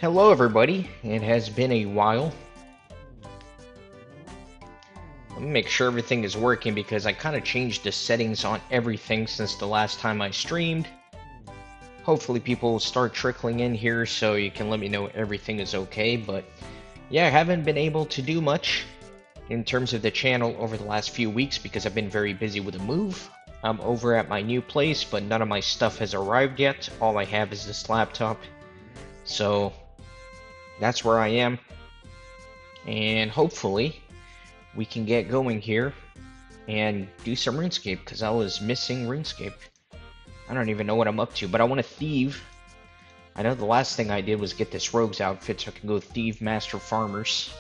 Hello everybody, it has been a while. Let me make sure everything is working because I kind of changed the settings on everything since the last time I streamed. Hopefully people will start trickling in here so you can let me know everything is okay, but yeah, I haven't been able to do much in terms of the channel over the last few weeks because I've been very busy with a move. I'm over at my new place, but none of my stuff has arrived yet. All I have is this laptop. So that's where I am. And hopefully we can get going here and do some RuneScape because I was missing RuneScape. I don't even know what I'm up to, but I want to thieve. I know the last thing I did was get this rogue's outfit so I can go thieve master farmers.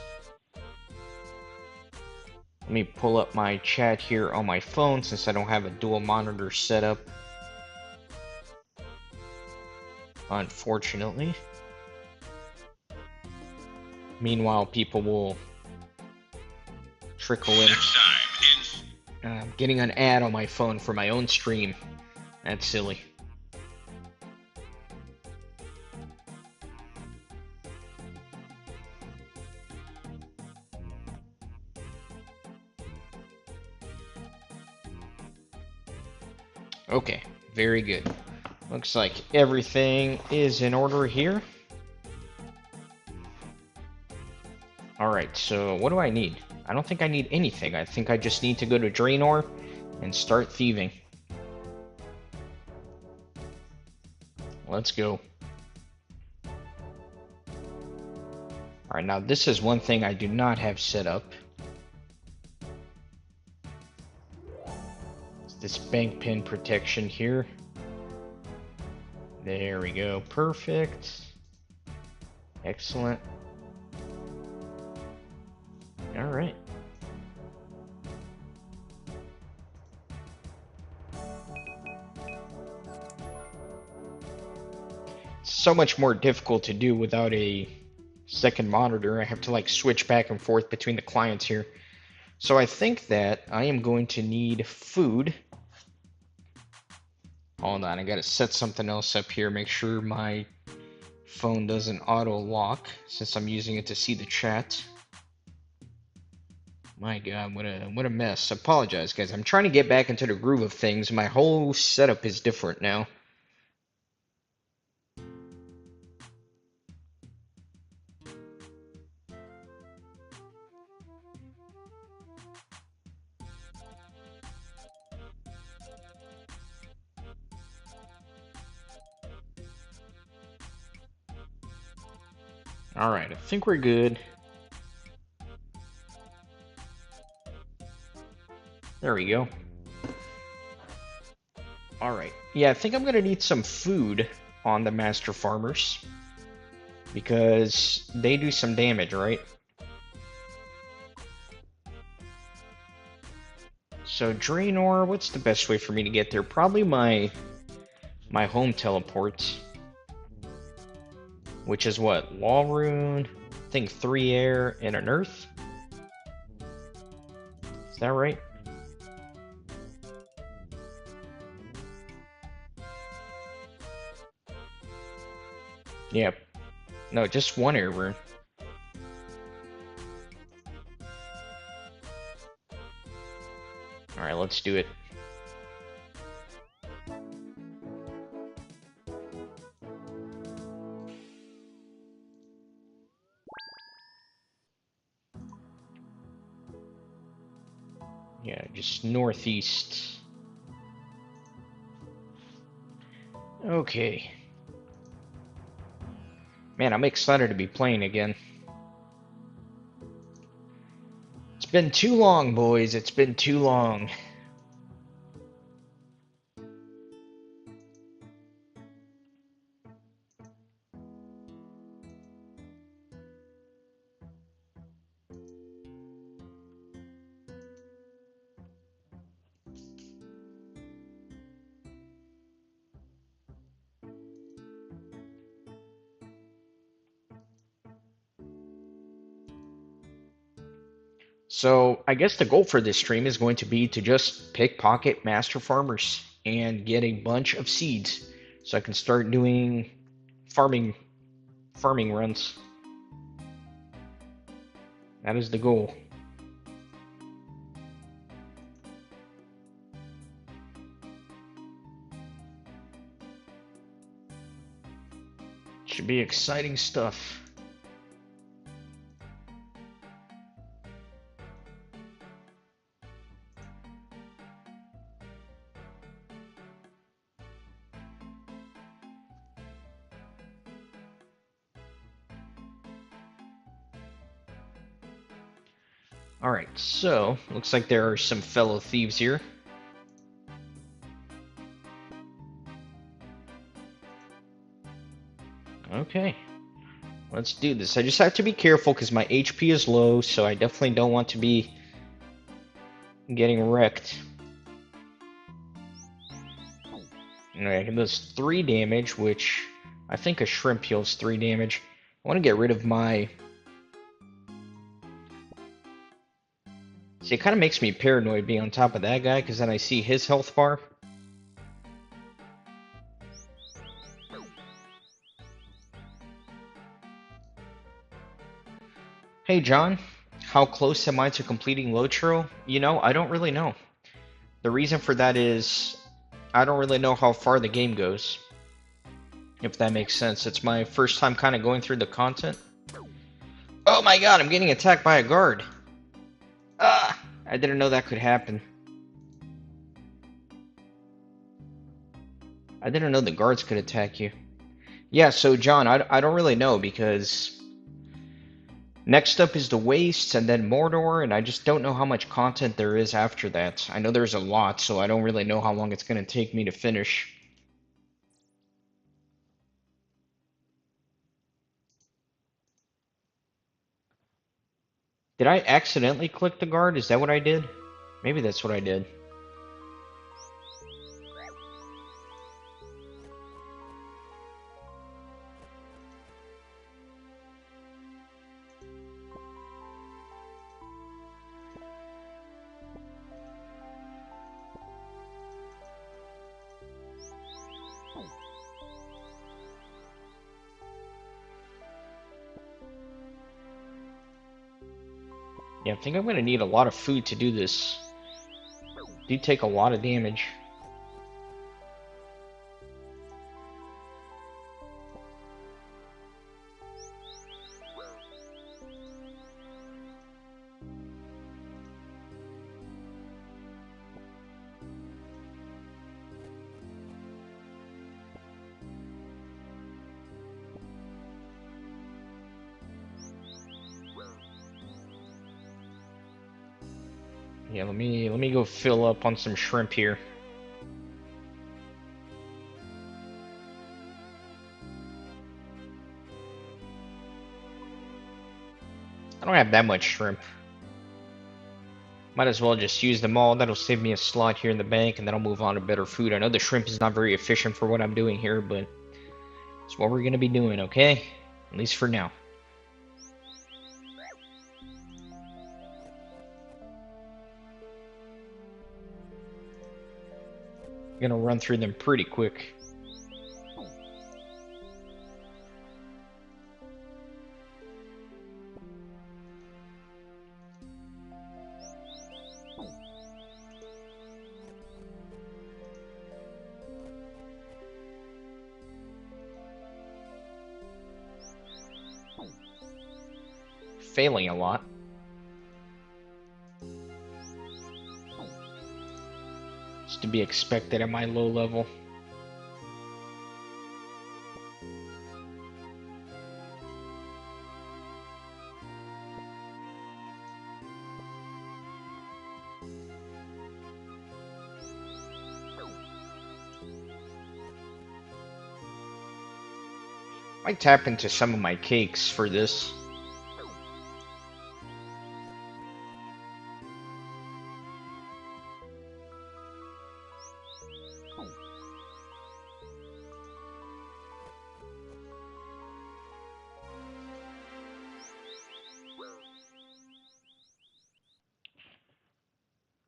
Let me pull up my chat here on my phone since I don't have a dual monitor set up, unfortunately. Meanwhile, people will trickle in. I'm getting an ad on my phone for my own stream. That's silly. Okay, very good. Looks like everything is in order here. Alright, so what do I need? I don't think I need anything. I think I just need to go to Draenor and start thieving. Let's go. Alright, now this is one thing I do not have set up. It's this bank pin protection here. There we go. Perfect. Excellent. Alright. So much more difficult to do without a second monitor. I have to like switch back and forth between the clients here. So I think that I am going to need food. Hold on, I gotta set something else up here, make sure my phone doesn't auto lock since I'm using it to see the chat. My god, what a mess. Apologize, guys. I'm trying to get back into the groove of things. My whole setup is different now. Alright, I think we're good. There we go. Alright. Yeah, I think I'm gonna need some food on the master farmers. Because they do some damage, right? So Draenor, what's the best way for me to get there? Probably my home teleport. Which is what? Wall rune, I think 3 air and an earth? Is that right? Yep. No, just 1 air rune. Alright, let's do it. Yeah, just northeast. Okay. Man, I'm excited to be playing again. It's been too long, boys. It's been too long. So I guess the goal for this stream is going to be to just pickpocket master farmers and get a bunch of seeds so I can start doing farming farming runs. That is the goal. Should be exciting stuff. Alright, so looks like there are some fellow thieves here. Okay, let's do this. I just have to be careful because my HP is low, so I definitely don't want to be getting wrecked. Alright, it does 3 damage, which I think a shrimp heals 3 damage. I want to get rid of my... See, it kind of makes me paranoid being on top of that guy, because then I see his health bar. Hey John, how close am I to completing Lotro? You know, I don't really know. The reason for that is, I don't really know how far the game goes. If that makes sense. It's my first time kind of going through the content. Oh my god, I'm getting attacked by a guard. Ah, I didn't know that could happen. I didn't know the guards could attack you. Yeah, so John, I don't really know because next up is the Wastes and then Mordor, and I just don't know how much content there is after that. I know there's a lot, so I don't really know how long it's going to take me to finish. Did I accidentally click the guard? Is that what I did? Maybe that's what I did. Yeah, I think I'm going to need a lot of food to do this. Do take a lot of damage. Yeah, let me go fill up on some shrimp here. I don't have that much shrimp. Might as well just use them all. That'll save me a slot here in the bank, and then I'll move on to better food. I know the shrimp is not very efficient for what I'm doing here, but it's what we're gonna be doing, okay? At least for now. I'm gonna run through them pretty quick. Failing a lot. It's to be expected at my low level. Might tap into some of my cakes for this.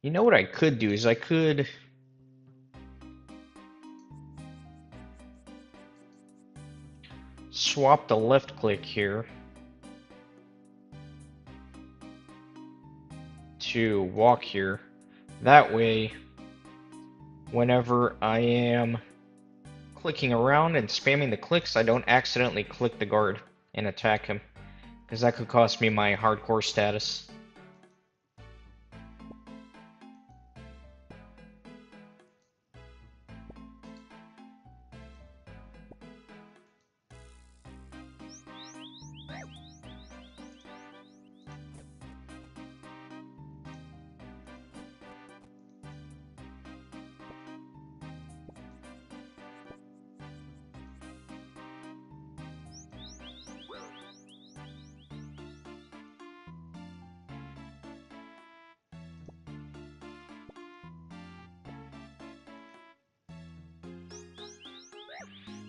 You know what I could do is I could... swap the left click here to walk here. That way, whenever I am clicking around and spamming the clicks, I don't accidentally click the guard and attack him, because that could cost me my hardcore status.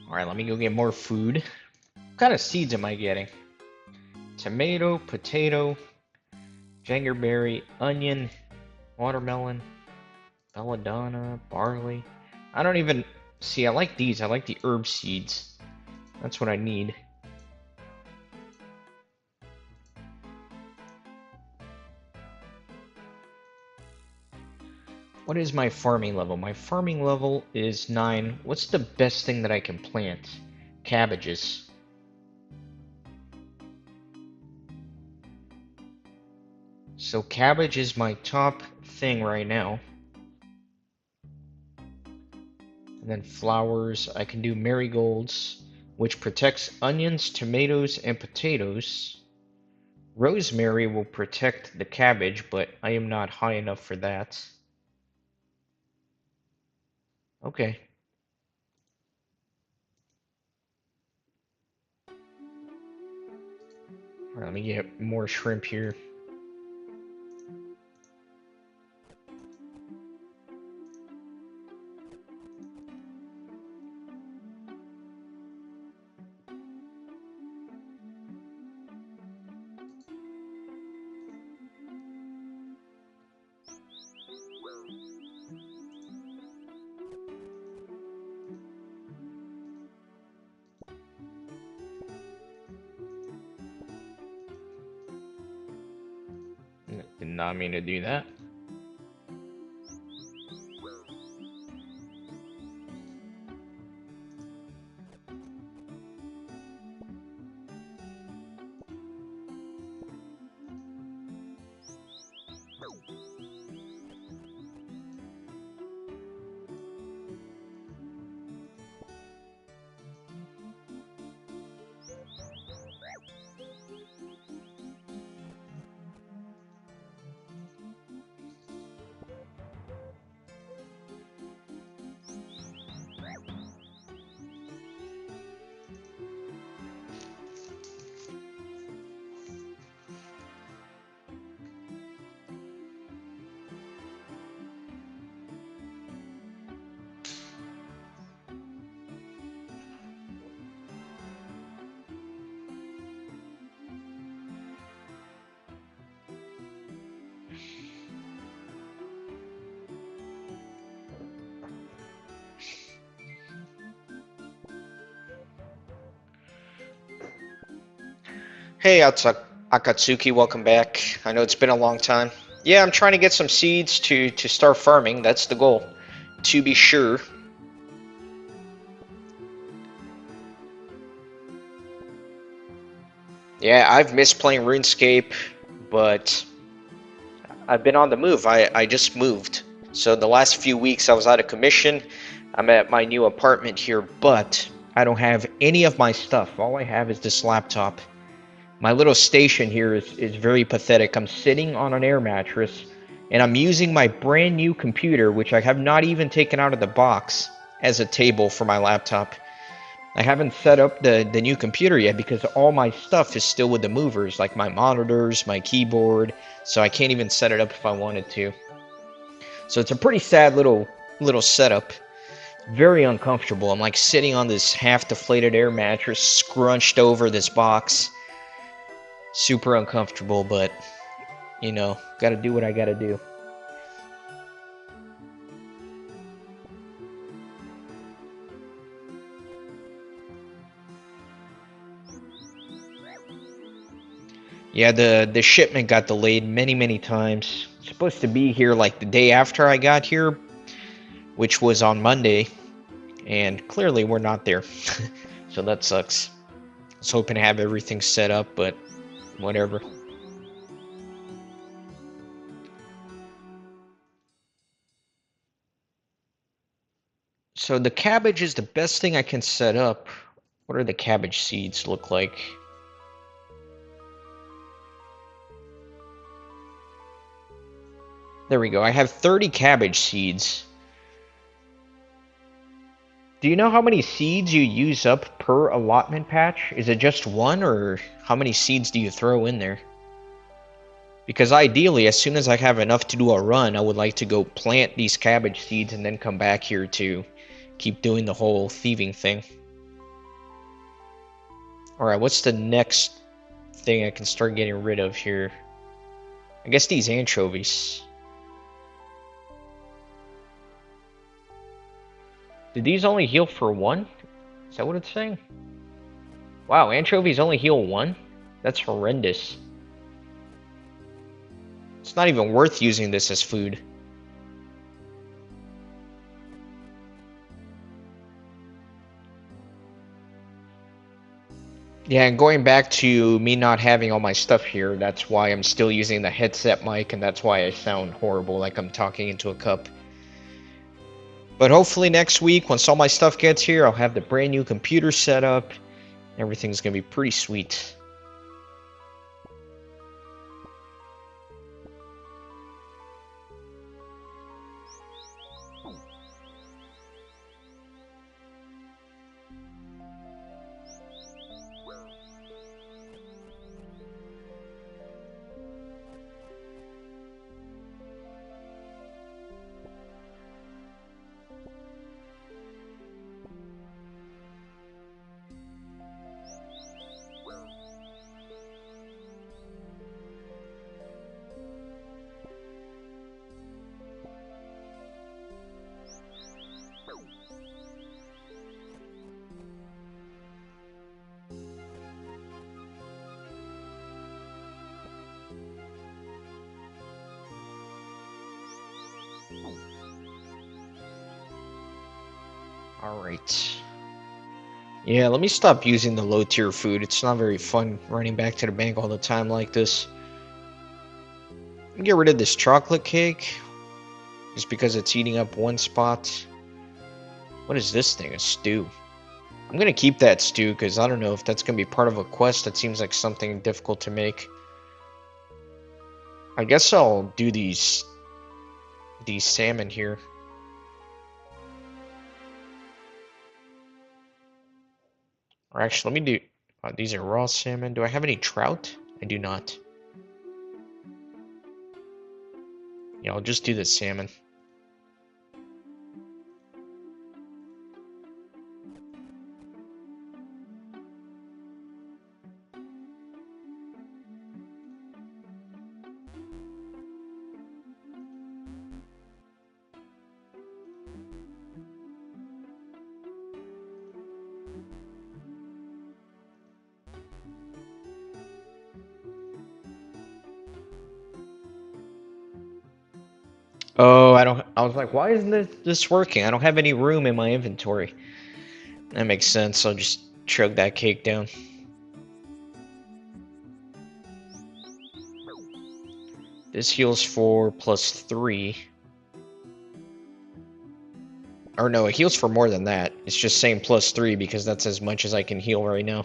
Alright, let me go get more food. What kind of seeds am I getting? Tomato, potato, jangerberry, onion, watermelon, belladonna, barley. I don't even... See, I like these. I like the herb seeds. That's what I need. What is my farming level? My farming level is 9. What's the best thing that I can plant? Cabbages. So cabbage is my top thing right now. And then flowers, I can do marigolds, which protects onions, tomatoes, and potatoes. Rosemary will protect the cabbage, but I am not high enough for that. Okay. Alright, let me get more shrimp here. Did not mean to do that. Hey, Akatsuki, welcome back. I know it's been a long time. Yeah, I'm trying to get some seeds to start farming. That's the goal, to be sure. Yeah, I've missed playing RuneScape, but I've been on the move. I just moved. So the last few weeks I was out of commission. I'm at my new apartment here, but I don't have any of my stuff. All I have is this laptop. My little station here is very pathetic. I'm sitting on an air mattress, and I'm using my brand new computer, which I have not even taken out of the box, as a table for my laptop. I haven't set up the new computer yet because all my stuff is still with the movers, like my monitors, my keyboard, so I can't even set it up if I wanted to. So it's a pretty sad little setup. Very uncomfortable. I'm like sitting on this half-deflated air mattress, scrunched over this box. Super uncomfortable, but, you know, gotta do what I gotta do. Yeah, the shipment got delayed many times. It's supposed to be here like the day after I got here, which was on Monday, and clearly we're not there. So that sucks. I was hoping to have everything set up, but whatever. So the cabbage is the best thing I can set up. What are the cabbage seeds look like? There we go. I have 30 cabbage seeds. Do you know how many seeds you use up per allotment patch? Is it just one, or how many seeds do you throw in there? Because ideally, as soon as I have enough to do a run, I would like to go plant these cabbage seeds and then come back here to keep doing the whole thieving thing. Alright, what's the next thing I can start getting rid of here? I guess these anchovies. Did these only heal for one? Is that what it's saying? Wow, anchovies only heal one? That's horrendous. It's not even worth using this as food. Yeah, and going back to me not having all my stuff here, that's why I'm still using the headset mic, and that's why I sound horrible, like I'm talking into a cup. But hopefully next week, once all my stuff gets here, I'll have the brand new computer set up. Everything's gonna be pretty sweet. Alright. Yeah, let me stop using the low tier food. It's not very fun running back to the bank all the time like this. Let me get rid of this chocolate cake. Just because it's eating up one spot. What is this thing? A stew. I'm gonna keep that stew because I don't know if that's gonna be part of a quest. That seems like something difficult to make. I guess I'll do these salmon here. Or actually, let me do... these are raw salmon. Do I have any trout? I do not. Yeah, I'll just do the salmon. Oh, I was like, why isn't this working? I don't have any room in my inventory. That makes sense. I'll just chug that cake down. This heals for +3. Or no, it heals for more than that. It's just saying +3 because that's as much as I can heal right now.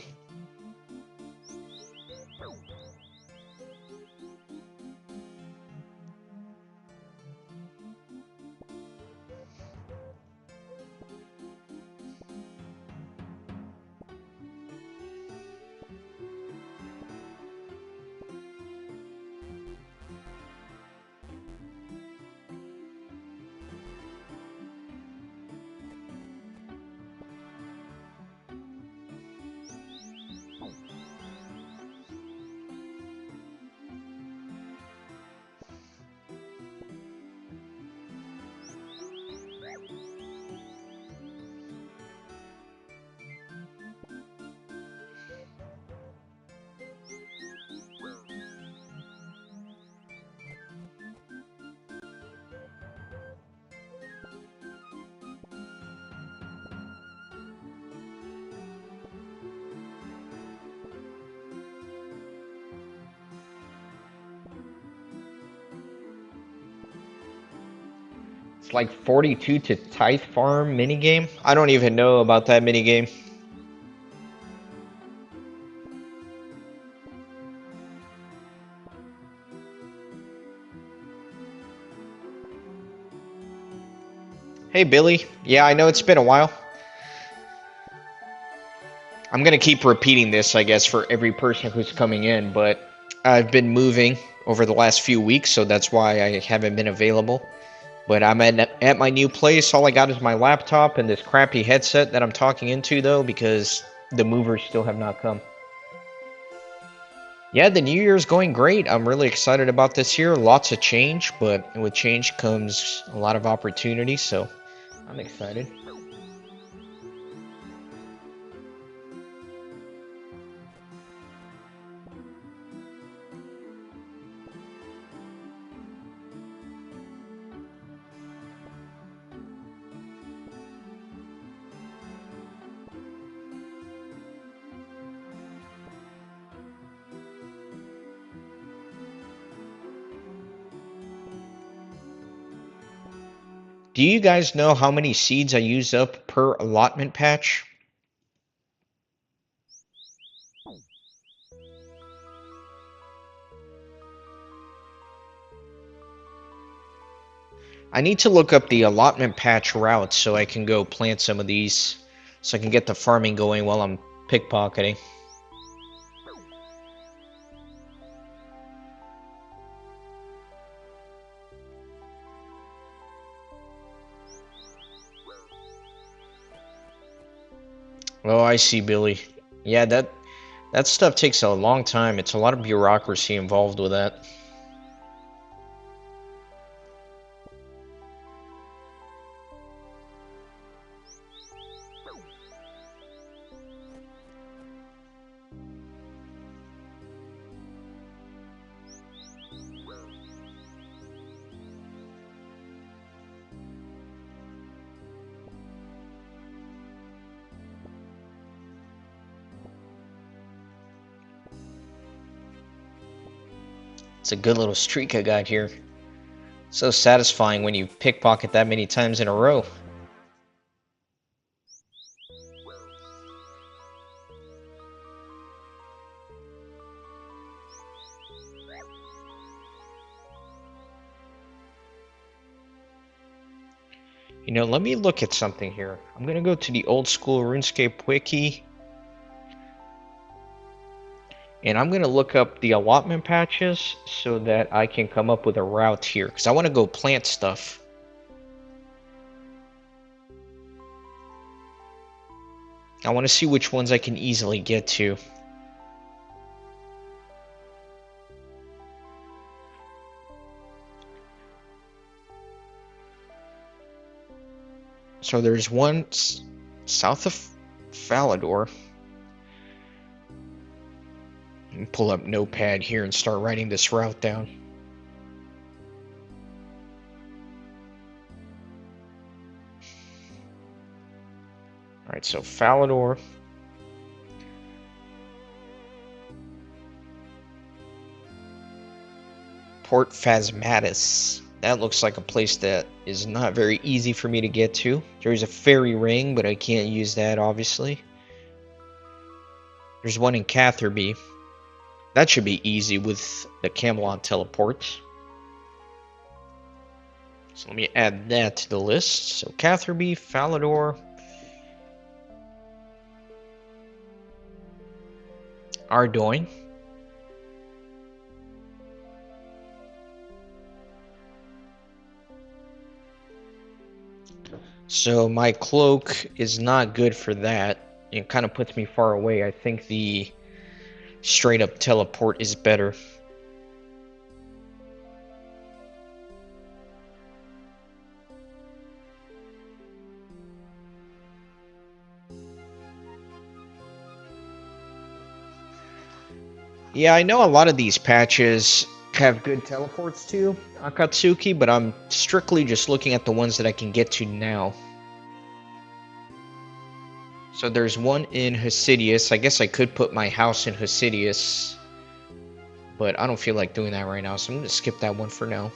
It's like 42 to Tithe Farm minigame. I don't even know about that minigame. Hey Billy, yeah, I know it's been a while. I'm gonna keep repeating this, I guess, for every person who's coming in, but I've been moving over the last few weeks, so that's why I haven't been available. But I'm at my new place. All I got is my laptop and this crappy headset that I'm talking into, though, because the movers still have not come. Yeah, the new year's going great. I'm really excited about this year. Lots of change, but with change comes a lot of opportunity, so I'm excited. Do you guys know how many seeds I use up per allotment patch? I need to look up the allotment patch routes so I can go plant some of these, so I can get the farming going while I'm pickpocketing. Oh, I see, Billy. Yeah, that stuff takes a long time. It's a lot of bureaucracy involved with that. It's a good little streak I got here. So satisfying when you pickpocket that many times in a row. You know, let me look at something here. I'm gonna go to the Old School RuneScape wiki. And I'm going to look up the allotment patches so that I can come up with a route here. Because I want to go plant stuff. I want to see which ones I can easily get to. So there's one south of Falador. Pull up Notepad here and start writing this route down. Alright, so Falador. Port Phasmatis. That looks like a place that is not very easy for me to get to. There's a ferry ring, but I can't use that, obviously. There's one in Catherby. That should be easy with the Camelot teleports. So let me add that to the list. So Catherby, Falador, Ardoin. So my cloak is not good for that. It kind of puts me far away. I think the straight up teleport is better. Yeah, I know a lot of these patches have good teleports to Akatsuki, but I'm strictly just looking at the ones that I can get to now. So there's one in Hasidius. I guess I could put my house in Hasidius, but I don't feel like doing that right now, so I'm going to skip that one for now.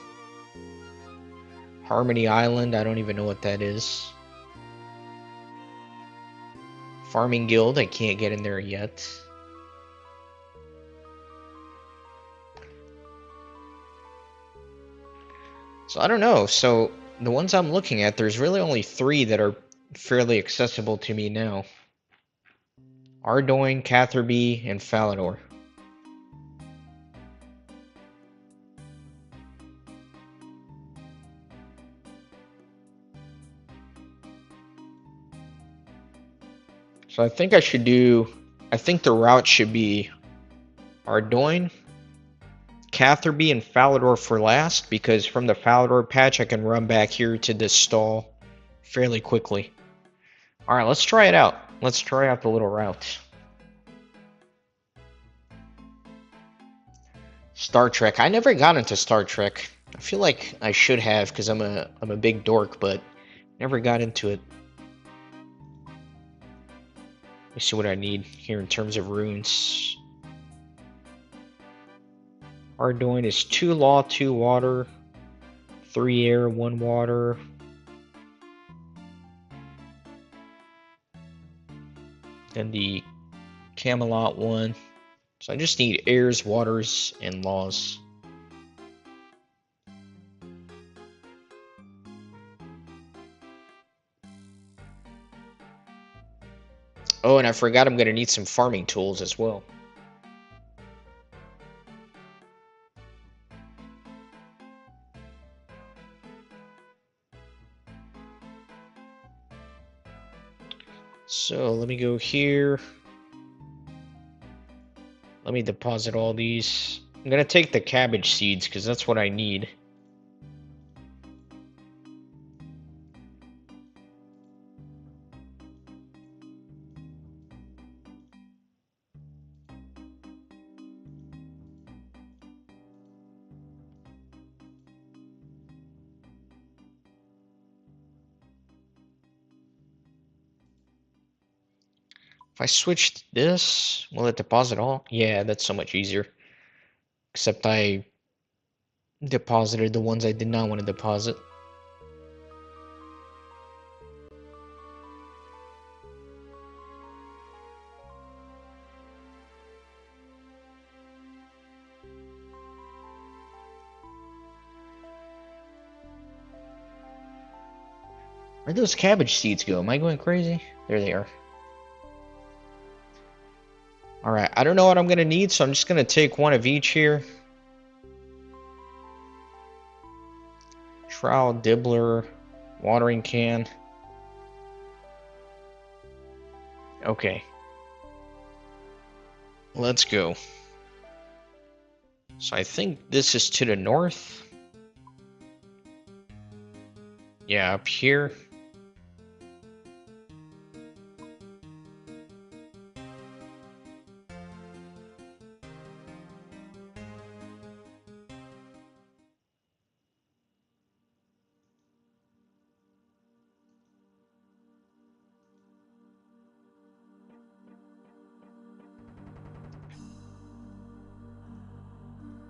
Harmony Island, I don't even know what that is. Farming Guild, I can't get in there yet. So I don't know. So the ones I'm looking at, there's really only 3 that are fairly accessible to me now. Ardoin, Catherby, and Falador. So I think I should do, I think the route should be Ardoin, Catherby, and Falador for last, because from the Falador patch I can run back here to this stall fairly quickly. Alright, let's try it out. Let's try out the little route. Star Trek. I never got into Star Trek. I feel like I should have because I'm a big dork, but never got into it. Let me see what I need here in terms of runes. Ardoin is 2 law, 2 water, 3 air, 1 water. Then the Camelot one. So I just need airs, waters, and laws. Oh, and I forgot I'm going to need some farming tools as well. So let me go here. Let me deposit all these. I'm going to take the cabbage seeds because that's what I need. If I switch this, will it deposit all? Yeah, that's so much easier. Except I deposited the ones I did not want to deposit. Where'd those cabbage seeds go? Am I going crazy? There they are. Alright, I don't know what I'm going to need, so I'm just going to take one of each here. Trowel, dibbler, watering can. Okay. Let's go. So I think this is to the north. Yeah, up here.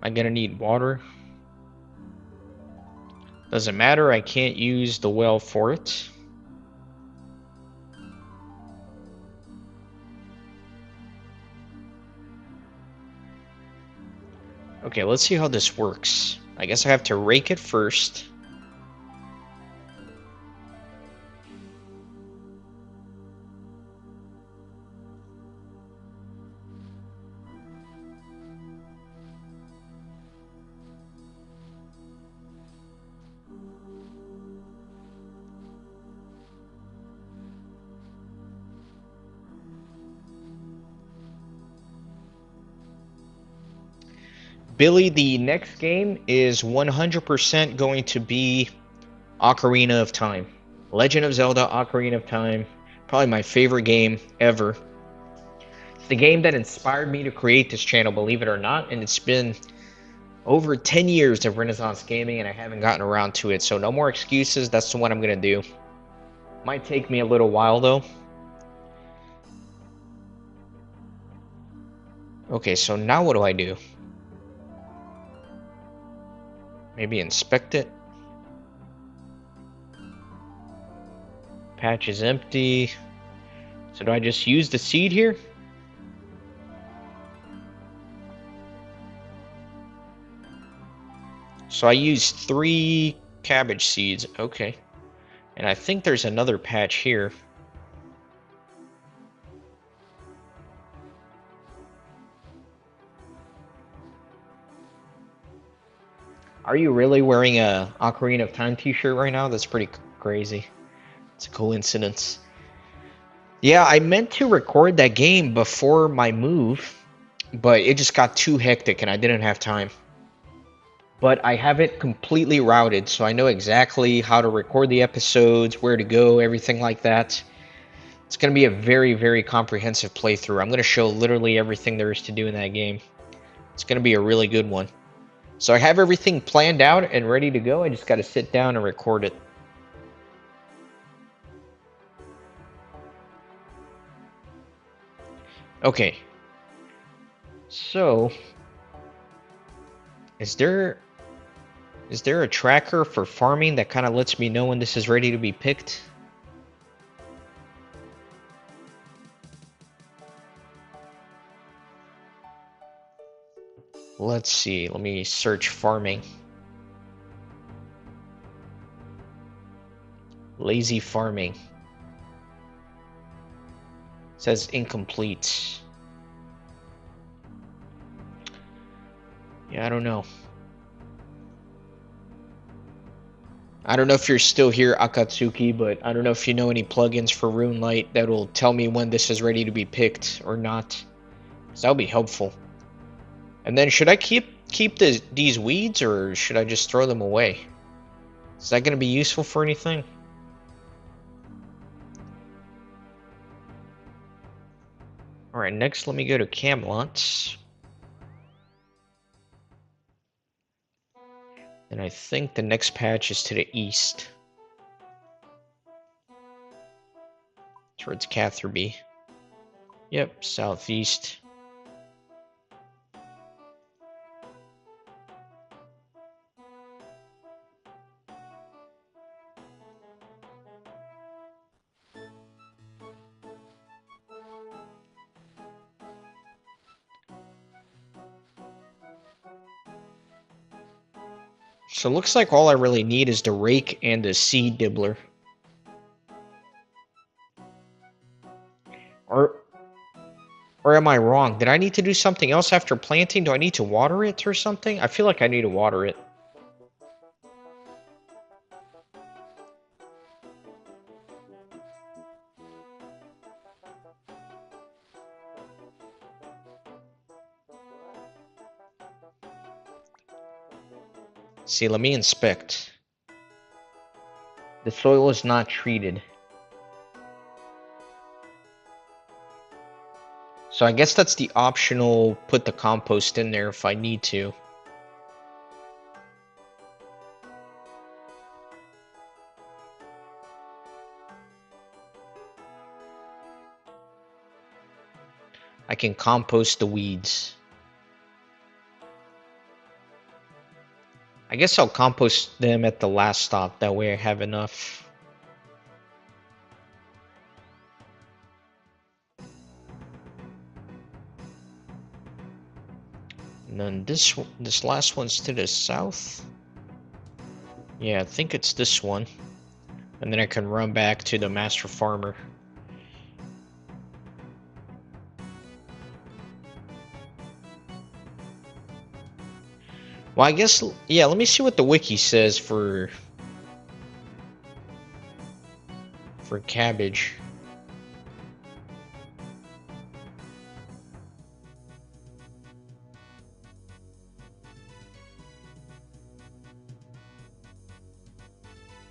I'm gonna need water. Doesn't matter, I can't use the well for it. Okay, let's see how this works. I guess I have to rake it first. Billy, the next game is 100% going to be Ocarina of Time. Legend of Zelda Ocarina of Time. Probably my favorite game ever. It's the game that inspired me to create this channel, believe it or not, and it's been over 10 years of Renaissance Gaming and I haven't gotten around to it, so no more excuses. That's the one I'm going to do. Might take me a little while though. Okay, so now what do I do? Maybe inspect it. patch is empty. So do I just use the seed here? So I used 3 cabbage seeds. Okay. And I think there's another patch here. Are you really wearing a Ocarina of Time t-shirt right now? That's pretty crazy. It's a coincidence. Yeah, I meant to record that game before my move, but it just got too hectic and I didn't have time. But I have it completely routed, so I know exactly how to record the episodes, where to go, everything like that. It's going to be a very, very comprehensive playthrough. I'm going to show literally everything there is to do in that game. It's going to be a really good one. So I have everything planned out and ready to go. I just got to sit down and record it. Okay. So, is there a tracker for farming that kind of lets me know when this is ready to be picked? Let's see. Let me search farming. Lazy farming. It says incomplete. Yeah, I don't know. I don't know if you're still here, Akatsuki, but I don't know if you know any plugins for RuneLite that will tell me when this is ready to be picked or not. So that'll be helpful. And then should I keep these weeds or should I just throw them away? Is that going to be useful for anything? Alright, next let me go to Camelot. And I think the next patch is to the east. Towards Catherby. Yep, southeast. So it looks like all I really need is the rake and the seed dibbler. Or am I wrong? Did I need to do something else after planting? Do I need to water it or something? I feel like I need to water it. See, let me inspect. The soil is not treated. So I guess that's the optional put the compost in there if I need to. I can compost the weeds. I guess I'll compost them at the last stop, that way I have enough. And then this last one's to the south. Yeah, I think it's this one. And then I can run back to the master farmer. Well, I guess, yeah, let me see what the wiki says for cabbage.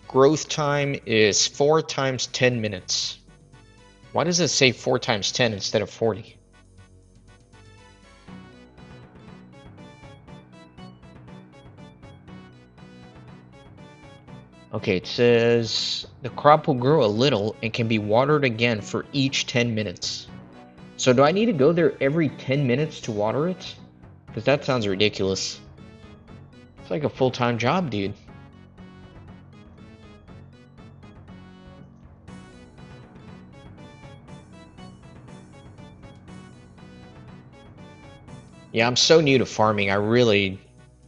Growth time is 4 times 10 minutes. Why does it say 4 times 10 instead of 40? Okay, it says the crop will grow a little and can be watered again for each 10 minutes. So do I need to go there every 10 minutes to water it? Because that sounds ridiculous. It's like a full-time job, dude. Yeah, I'm so new to farming. I really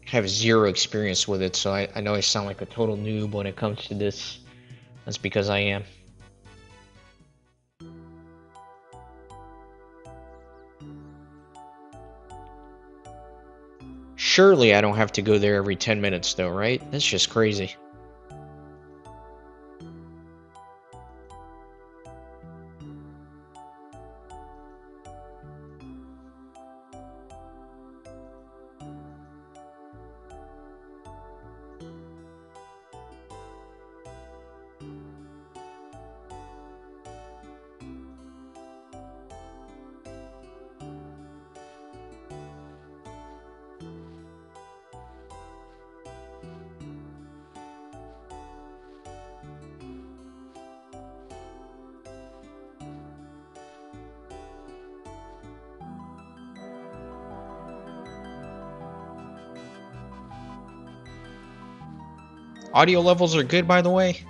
have zero experience with it, so I know I sound like a total noob when it comes to this. That's because I am. Surely I don't have to go there every 10 minutes though, right? That's just crazy. Audio levels are good, by the way.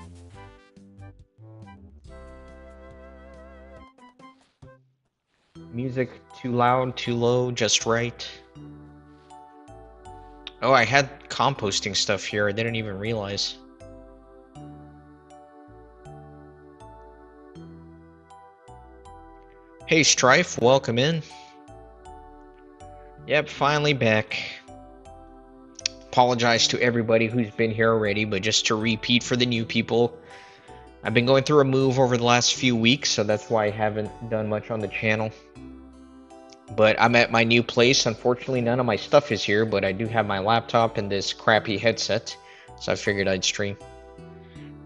Music too loud, too low, just right. Oh, I had composting stuff here. I didn't even realize. Hey, Strife, welcome in. Yep, finally back. Apologize to everybody who's been here already, but just to repeat for the new people, I've been going through a move over the last few weeks, so that's why I haven't done much on the channel. But I'm at my new place. Unfortunately, none of my stuff is here, but I do have my laptop and this crappy headset, so I figured I'd stream.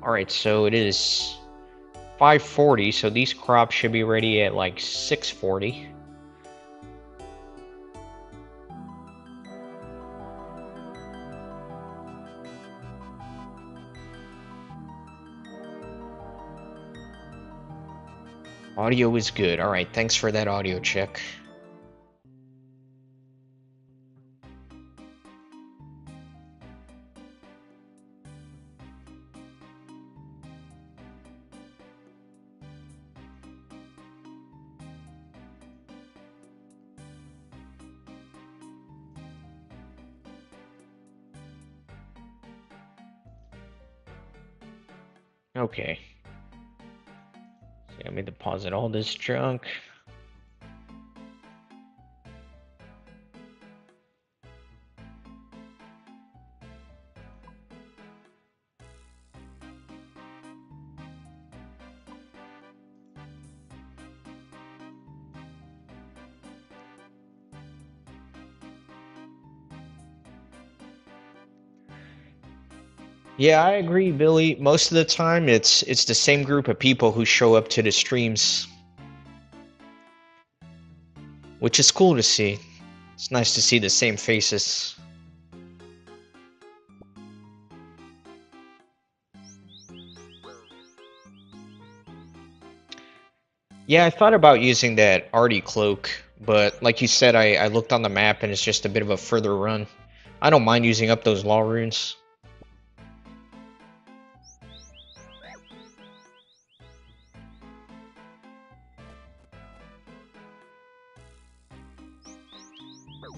Alright, so it is 5:40, so these crops should be ready at like 6:40. Audio is good. Alright, thanks for that audio check. Okay. So let me deposit all this junk. Yeah, I agree, Billy. Most of the time, it's the same group of people who show up to the streams, which is cool to see. It's nice to see the same faces. Yeah, I thought about using that arty cloak, but like you said, I looked on the map and it's just a bit of a further run. I don't mind using up those law runes.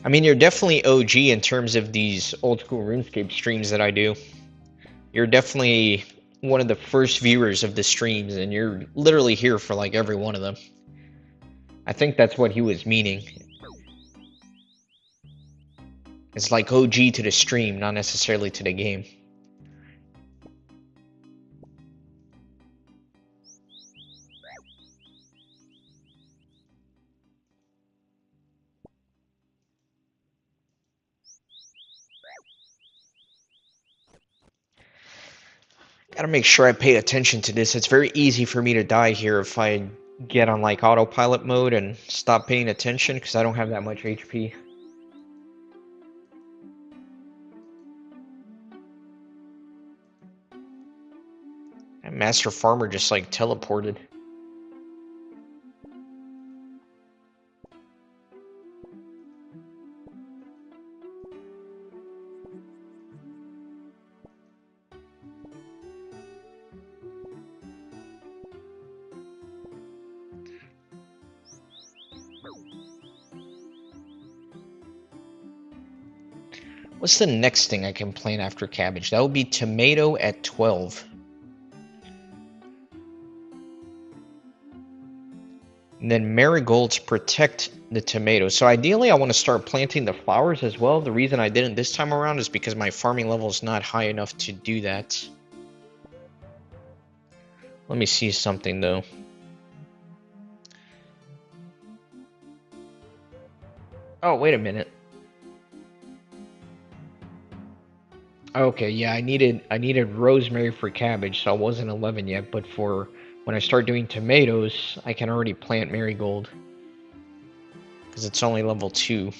I mean, you're definitely OG in terms of these old school RuneScape streams that I do. You're definitely one of the first viewers of the streams, and you're literally here for like every one of them. I think that's what he was meaning. It's like OG to the stream, not necessarily to the game. Gotta make sure I pay attention to this. It's very easy for me to die here if I get on like autopilot mode and stop paying attention because I don't have that much HP. And Master Farmer just like teleported. What's the next thing I can plant after cabbage? That would be tomato at 12. And then marigolds protect the tomatoes. So ideally I want to start planting the flowers as well. The reason I didn't this time around is because my farming level is not high enough to do that. Let me see something though. Oh, wait a minute. Okay, yeah, I needed rosemary for cabbage, so I wasn't 11 yet, but for when I start doing tomatoes, I can already plant marigold. Because it's only level 2.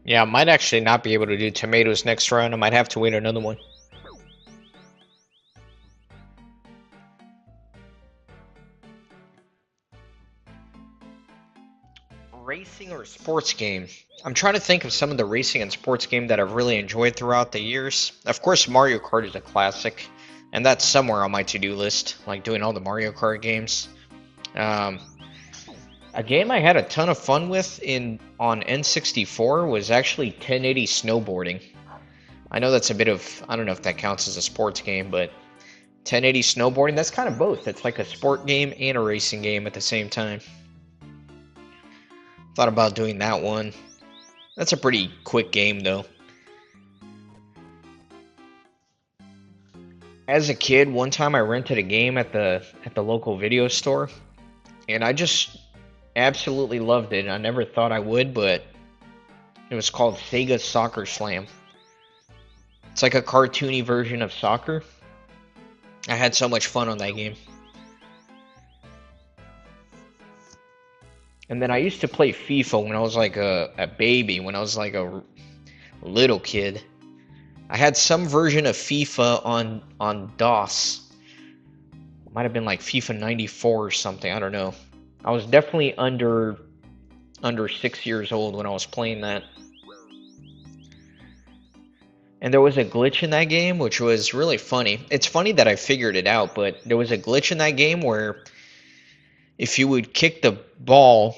Yeah, I might actually not be able to do tomatoes next round. I might have to wait another one. Racing or sports game? I'm trying to think of some of the racing and sports game that I've really enjoyed throughout the years. Of course, Mario Kart is a classic, and that's somewhere on my to-do list, like doing all the Mario Kart games. A game I had a ton of fun with on N64 was actually 1080 snowboarding. I know that's a bit of, I don't know if that counts as a sports game, but 1080 snowboarding, that's kind of both. It's like a sport game and a racing game at the same time. Thought about doing that one. That's a pretty quick game though. As a kid, one time I rented a game at the local video store, and I just absolutely loved it. I never thought I would, but it was called Sega Soccer Slam. It's like a cartoony version of soccer. I had so much fun on that game. And then I used to play FIFA when I was like a baby, when I was like a little kid. I had some version of FIFA on DOS. Might have been like FIFA 94 or something, I don't know. I was definitely under 6 years old when I was playing that. And there was a glitch in that game, which was really funny. It's funny that I figured it out, but there was a glitch in that game where if you would kick the ball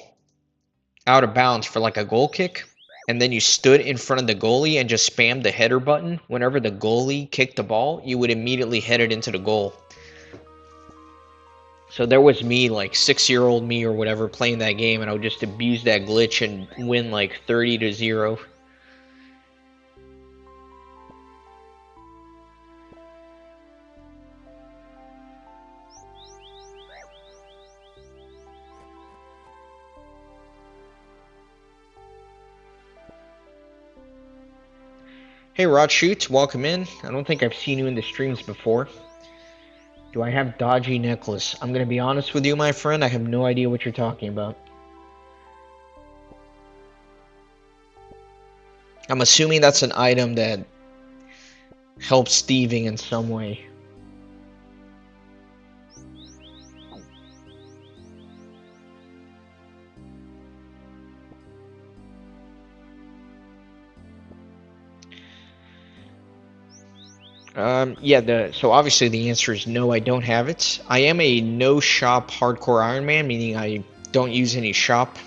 out of bounds for like a goal kick, and then you stood in front of the goalie and just spammed the header button, whenever the goalie kicked the ball, you would immediately head it into the goal. So there was me, like 6-year-old me or whatever, playing that game, and I would just abuse that glitch and win like 30-0. Hey Rod Shoots, welcome in. I don't think I've seen you in the streams before. Do I have dodgy necklace? I'm gonna be honest with you, my friend, I have no idea what you're talking about. I'm assuming that's an item that helps thieving in some way. Yeah, so obviously the answer is no, I don't have it. I am a no-shop hardcore Ironman, meaning I don't use any shop.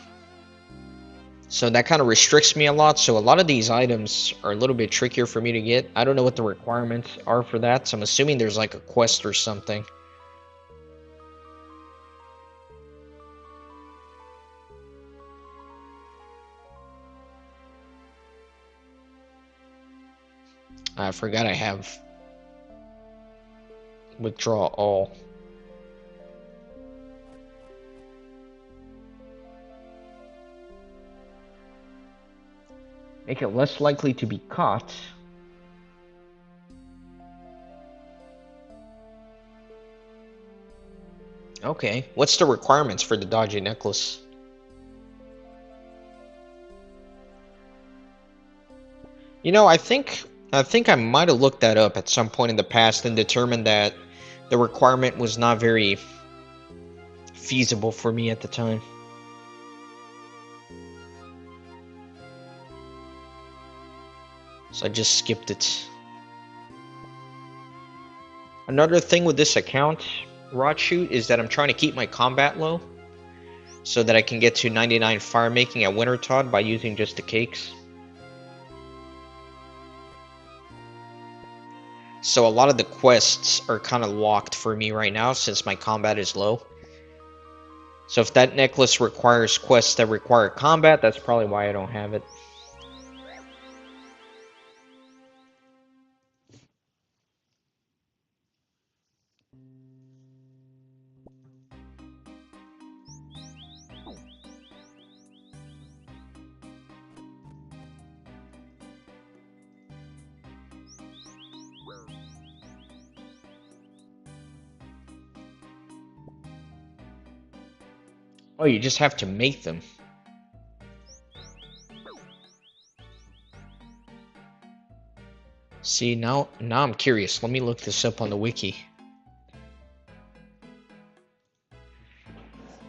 So that kind of restricts me a lot, so a lot of these items are a little bit trickier for me to get. I don't know what the requirements are for that, so I'm assuming there's like a quest or something. I forgot I have withdraw all. Make it less likely to be caught. Okay, what's the requirements for the dodgy necklace? You know, I think I might have looked that up at some point in the past and determined that the requirement was not very feasible for me at the time. So I just skipped it. Another thing with this account, Rod Shoot, is that I'm trying to keep my combat low so that I can get to 99 fire making at Wintertod by using just the cakes. So a lot of the quests are kind of locked for me right now since my combat is low. So if that necklace requires quests that require combat, that's probably why I don't have it. Oh, you just have to make them. See, now I'm curious. Let me look this up on the wiki.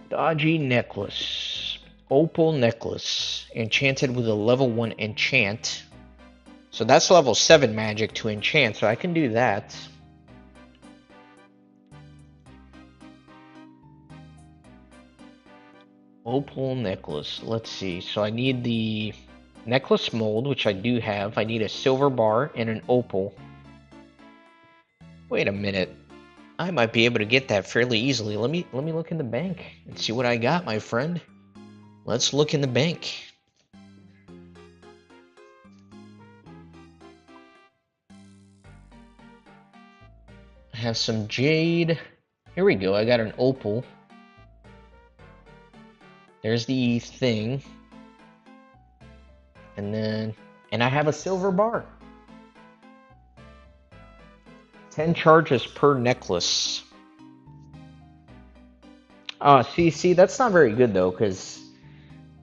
Dodgy necklace. Opal necklace. Enchanted with a level 1 enchant. So that's level 7 magic to enchant, so I can do that. Opal necklace. Let's see. So I need the necklace mold, which I do have. I need a silver bar and an opal. Wait a minute. I might be able to get that fairly easily. Let me look in the bank and see what I got, my friend. Let's look in the bank. I have some jade. Here we go. I got an opal. There's the thing. And I have a silver bar. 10 charges per necklace. See, that's not very good though, because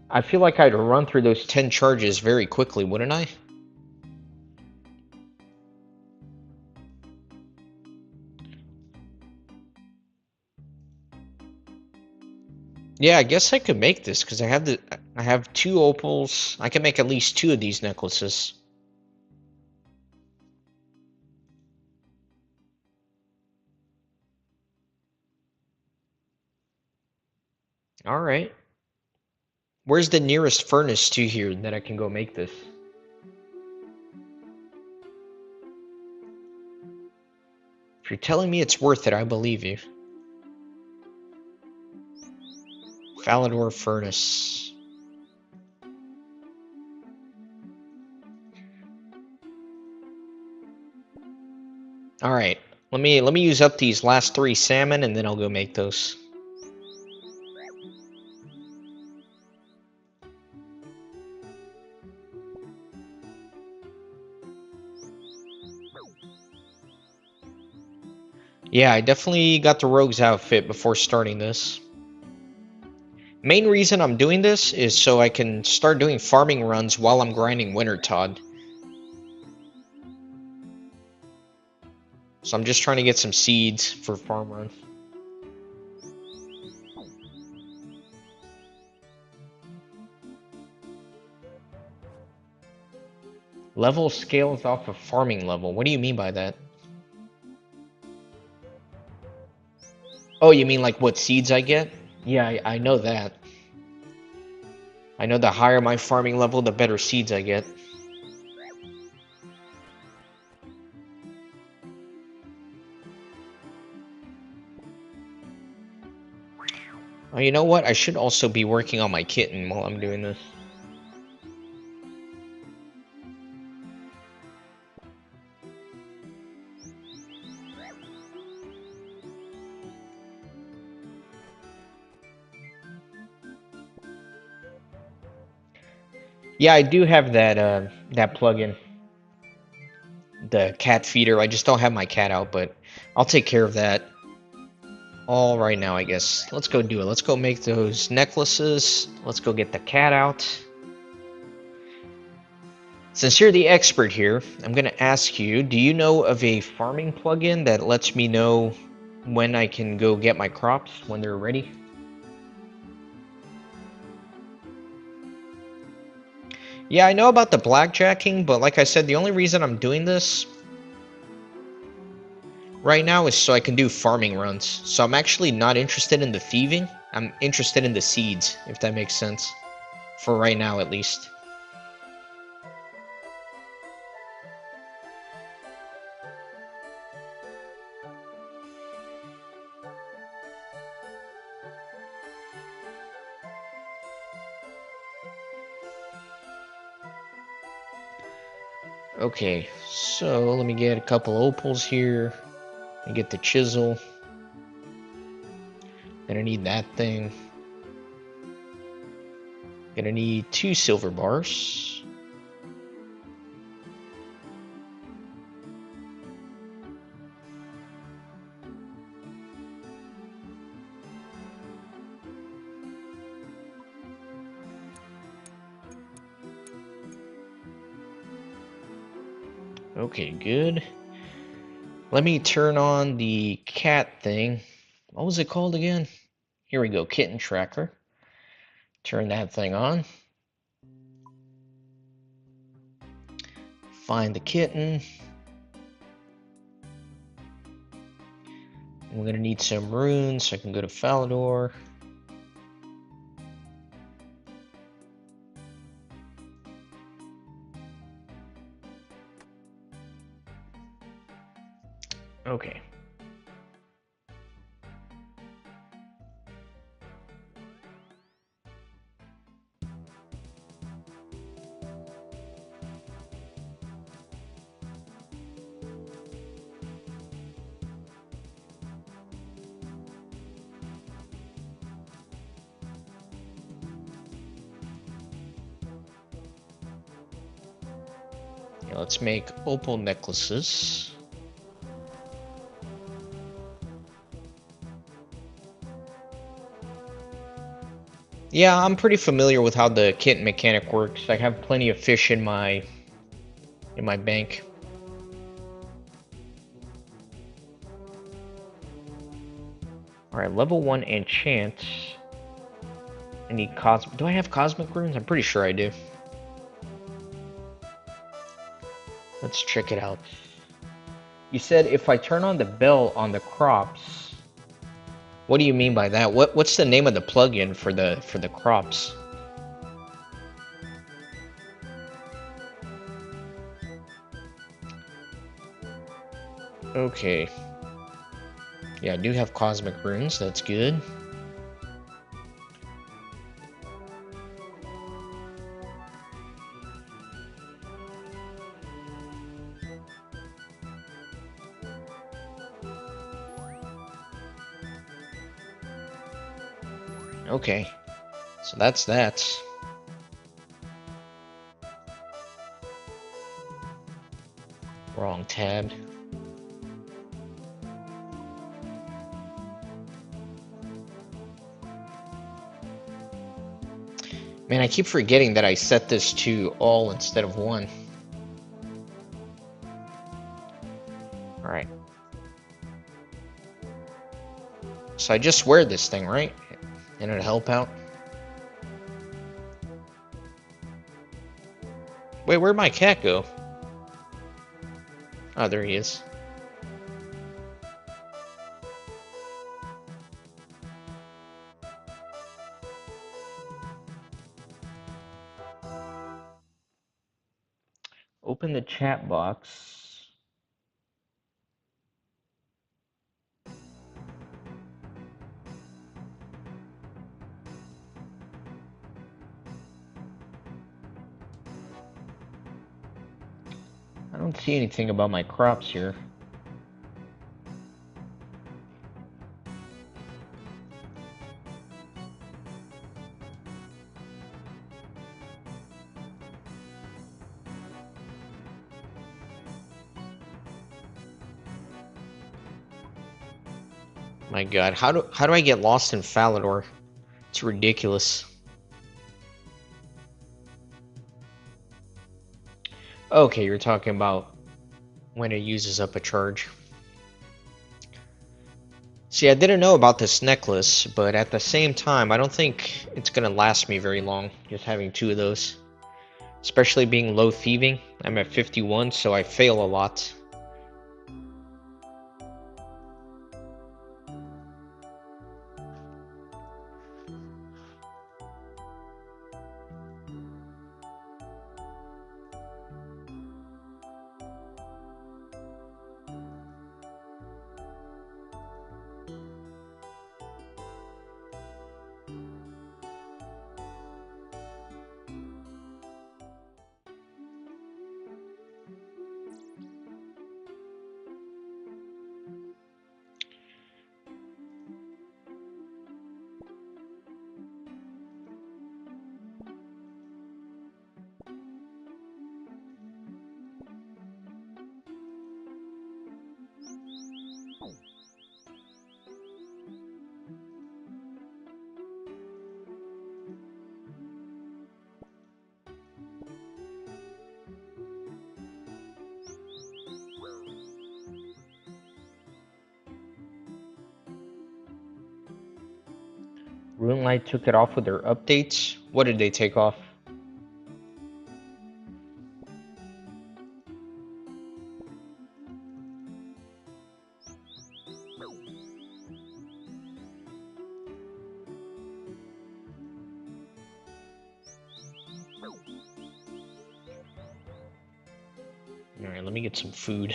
I feel like I'd run through those 10 charges very quickly, wouldn't I? Yeah, I guess I could make this because I have 2 opals. I can make at least 2 of these necklaces. All right. Where's the nearest furnace to here that I can go make this? If you're telling me it's worth it, I believe you. Falador Furnace. All right, let me use up these last 3 salmon, and then I'll go make those. Yeah, I definitely got the rogue's outfit before starting this. Main reason I'm doing this is so I can start doing farming runs while I'm grinding Winter Todd. So I'm just trying to get some seeds for farm runs. Level scales off of farming level. What do you mean by that? Oh, you mean like what seeds I get? Yeah, I know that. I know the higher my farming level, the better seeds I get. Oh, you know what? I should also be working on my kitten while I'm doing this. Yeah, I do have that plugin. The cat feeder. I just don't have my cat out, but I'll take care of that all right now, I guess. Let's go do it. Let's go make those necklaces. Let's go get the cat out. Since you're the expert here, I'm going to ask you, do you know of a farming plugin that lets me know when I can go get my crops, when they're ready? Yeah, I know about the blackjacking, but like I said, the only reason I'm doing this right now is so I can do farming runs. So I'm actually not interested in the thieving. I'm interested in the seeds, if that makes sense. For right now, at least. Okay, so let me get a couple opals here. And get the chisel. Gonna need that thing. Gonna need 2 silver bars. Okay, good. Let me turn on the cat thing. What was it called again? Here we go, kitten tracker. Turn that thing on. Find the kitten. We're gonna need some runes so I can go to Falador. Okay. Yeah, let's make opal necklaces. Yeah, I'm pretty familiar with how the kitten mechanic works. I have plenty of fish in my bank. Alright, level 1 enchant. I need do I have cosmic runes? I'm pretty sure I do. Let's check it out. You said if I turn on the bell on the crops. What do you mean by that? What's the name of the plugin for the crops? Okay. Yeah, I do have cosmic runes. That's good. Okay, so that's that. Wrong tab. Man, I keep forgetting that I set this to all instead of one. Alright. So I just wear this thing, right? And it'll help out. Wait, where'd my cat go? Oh, there he is. Open the chat box. I don't see anything about my crops here. My God, how do I get lost in Falador? It's ridiculous. Okay, you're talking about when it uses up a charge. See, I didn't know about this necklace, but at the same time, I don't think it's gonna last me very long, just having two of those. Especially being low thieving. I'm at 51, so I fail a lot. RuneLite took it off with their updates. What did they take off? Alright, let me get some food.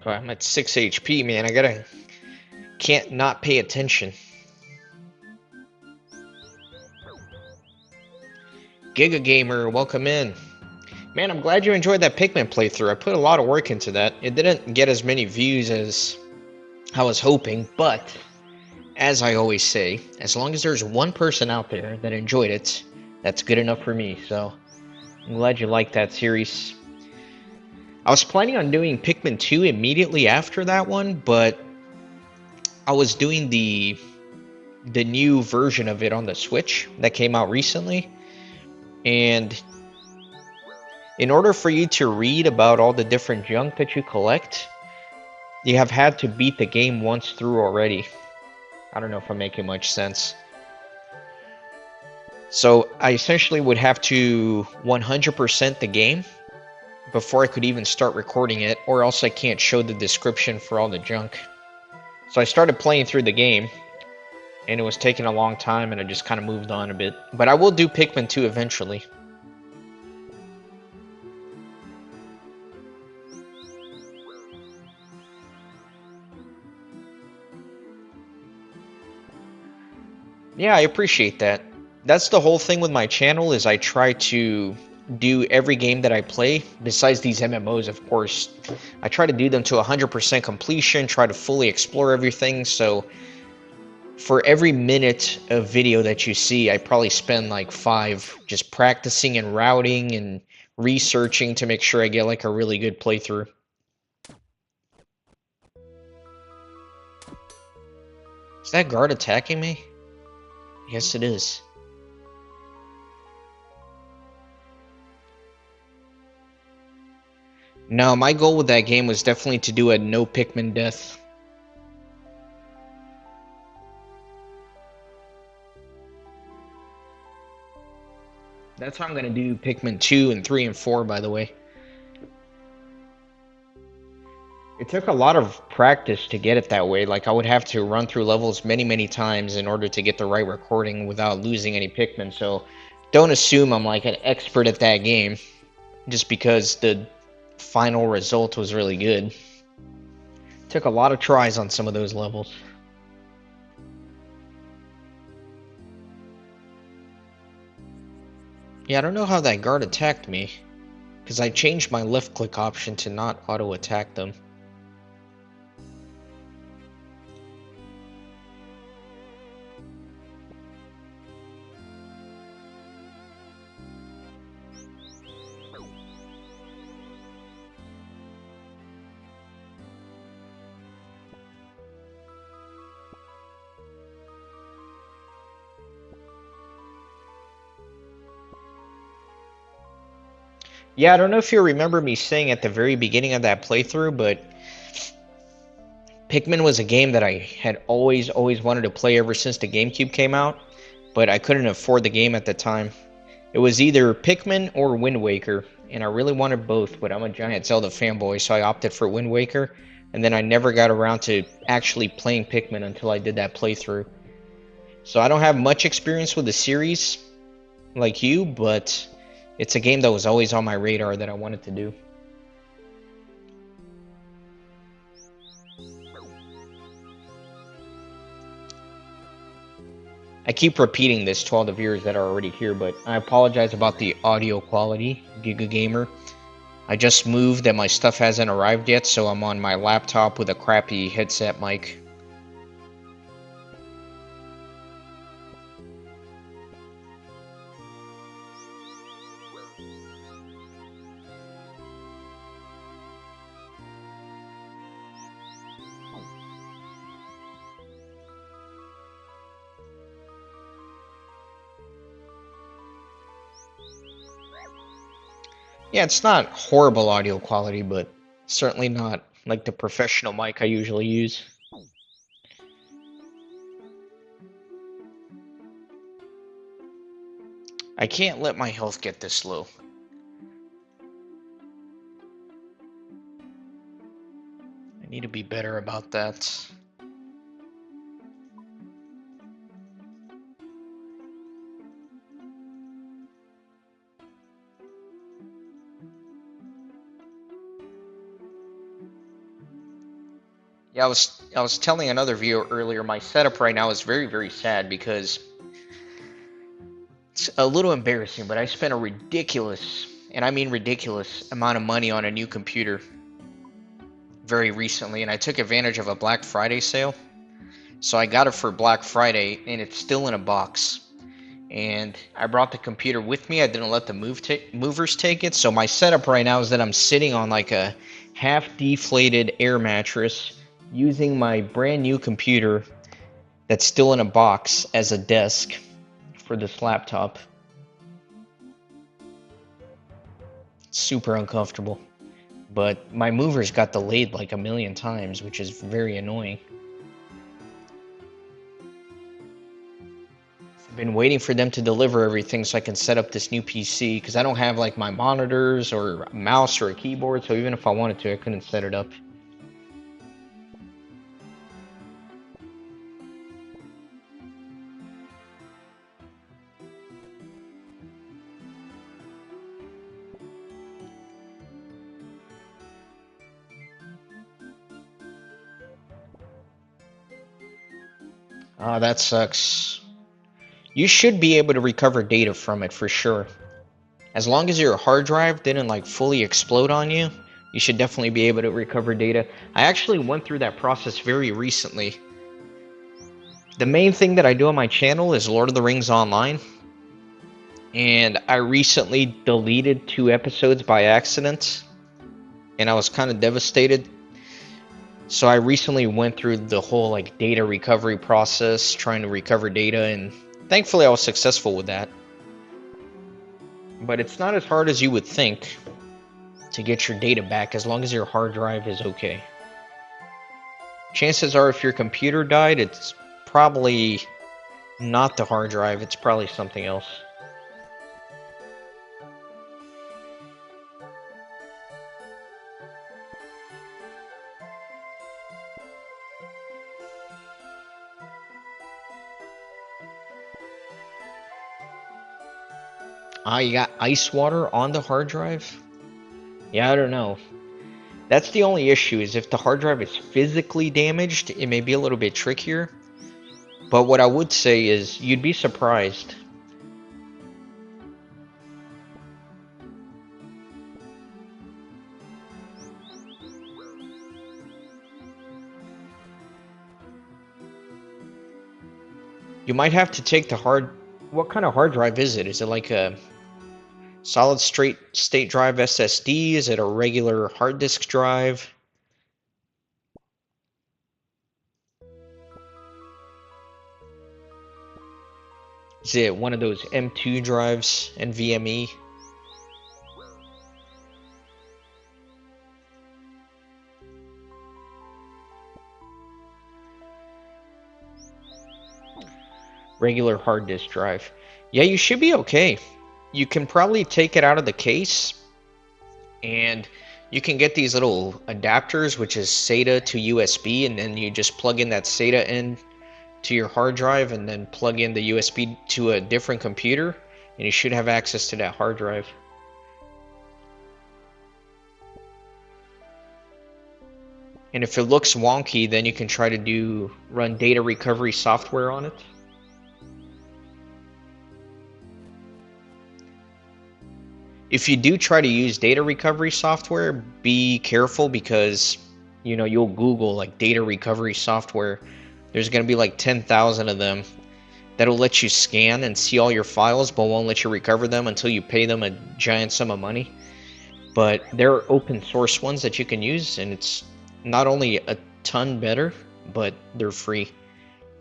Oh, I'm at 6 HP, man. Can't not pay attention. Giga Gamer, welcome in. Man, I'm glad you enjoyed that Pikmin playthrough. I put a lot of work into that. It didn't get as many views as I was hoping, but as I always say, as long as there's one person out there that enjoyed it, that's good enough for me. So I'm glad you liked that series. I was planning on doing Pikmin 2 immediately after that one, but I was doing the new version of it on the Switch that came out recently, and in order for you to read about all the different junk that you collect, you have had to beat the game once through already. I don't know if I'm making much sense. So I essentially would have to 100% the game before I could even start recording it, or else I can't show the description for all the junk. So I started playing through the game, and it was taking a long time, and I just kind of moved on a bit. But I will do Pikmin 2 eventually. Yeah, I appreciate that. That's the whole thing with my channel, is I try to do every game that I play, besides these MMOs, of course. I try to do them to 100% completion, try to fully explore everything, so for every minute of video that you see, I probably spend like 5 just practicing and routing and researching to make sure I get like a really good playthrough. Is that guard attacking me? Yes, it is. No, my goal with that game was definitely to do a no Pikmin death. That's how I'm going to do Pikmin 2 and 3 and 4, by the way. It took a lot of practice to get it that way. Like, I would have to run through levels many, many times in order to get the right recording without losing any Pikmin. So don't assume I'm like an expert at that game just because the final result was really good. Took a lot of tries on some of those levels. Yeah, I don't know how that guard attacked me, because I changed my left click option to not auto attack them. Yeah, I don't know if you remember me saying at the very beginning of that playthrough, but Pikmin was a game that I had always wanted to play ever since the GameCube came out, but I couldn't afford the game at the time. It was either Pikmin or Wind Waker, and I really wanted both, but I'm a giant Zelda fanboy, so I opted for Wind Waker, and then I never got around to actually playing Pikmin until I did that playthrough. So I don't have much experience with the series like you, but it's a game that was always on my radar that I wanted to do. I keep repeating this to all the viewers that are already here, but I apologize about the audio quality, Giga Gamer. I just moved and my stuff hasn't arrived yet, so I'm on my laptop with a crappy headset mic. Yeah, it's not horrible audio quality, but certainly not like the professional mic I usually use. I can't let my health get this low. I need to be better about that. Yeah, I was telling another viewer earlier, my setup right now is very sad because it's a little embarrassing, but I spent a ridiculous, and I mean ridiculous, amount of money on a new computer very recently, and I took advantage of a Black Friday sale. So I got it for Black Friday, and it's still in a box. And I brought the computer with me. I didn't let the movers take it. So my setup right now is that I'm sitting on like a half-deflated air mattress using my brand new computer that's still in a box as a desk for this laptop. Super uncomfortable. But my movers got delayed like a million times, which is very annoying. Been waiting for them to deliver everything so I can set up this new PC, because I don't have like my monitors or a mouse or a keyboard, so even if I wanted to, I couldn't set it up. Ah, that sucks. You should be able to recover data from it for sure. As long as your hard drive didn't like fully explode on you, you should definitely be able to recover data. I actually went through that process very recently. The main thing that I do on my channel is Lord of the Rings Online. And I recently deleted 2 episodes by accident. And I was kind of devastated. So I recently went through the whole like data recovery process, trying to recover data, and thankfully I was successful with that. But it's not as hard as you would think to get your data back as long as your hard drive is okay. Chances are if your computer died, it's probably not the hard drive, it's probably something else. Ah, you got ice water on the hard drive? Yeah, I don't know. That's the only issue, is if the hard drive is physically damaged, it may be a little bit trickier. But what I would say is, you'd be surprised. You might have to take the hard... What kind of hard drive is it? Is it like a solid state drive SSD? Is it a regular hard disk drive? Is it one of those M2 drives, NVMe? Regular hard disk drive. Yeah, you should be okay. You can probably take it out of the case, and you can get these little adapters, which is SATA to USB, and then you just plug in that SATA in to your hard drive and then plug in the USB to a different computer, and you should have access to that hard drive. And if it looks wonky, then you can try to run data recovery software on it. If you do try to use data recovery software, be careful, because you'll Google like data recovery software. There's going to be like 10,000 of them that'll let you scan and see all your files, but won't let you recover them until you pay them a giant sum of money. But there are open source ones that you can use, and it's not only a ton better, but they're free.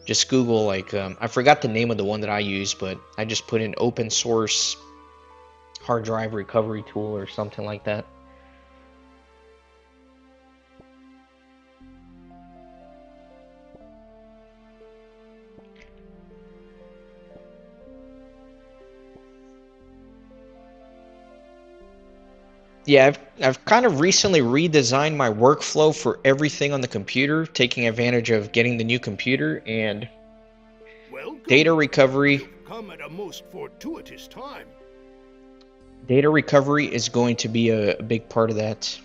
Just Google like I forgot the name of the one that I use, but I just put in open source hard drive recovery tool or something like that. Yeah, I've kind of recently redesigned my workflow for everything on the computer, taking advantage of getting the new computer, and data recovery. Come at a most fortuitous time. Data recovery is going to be a big part of that.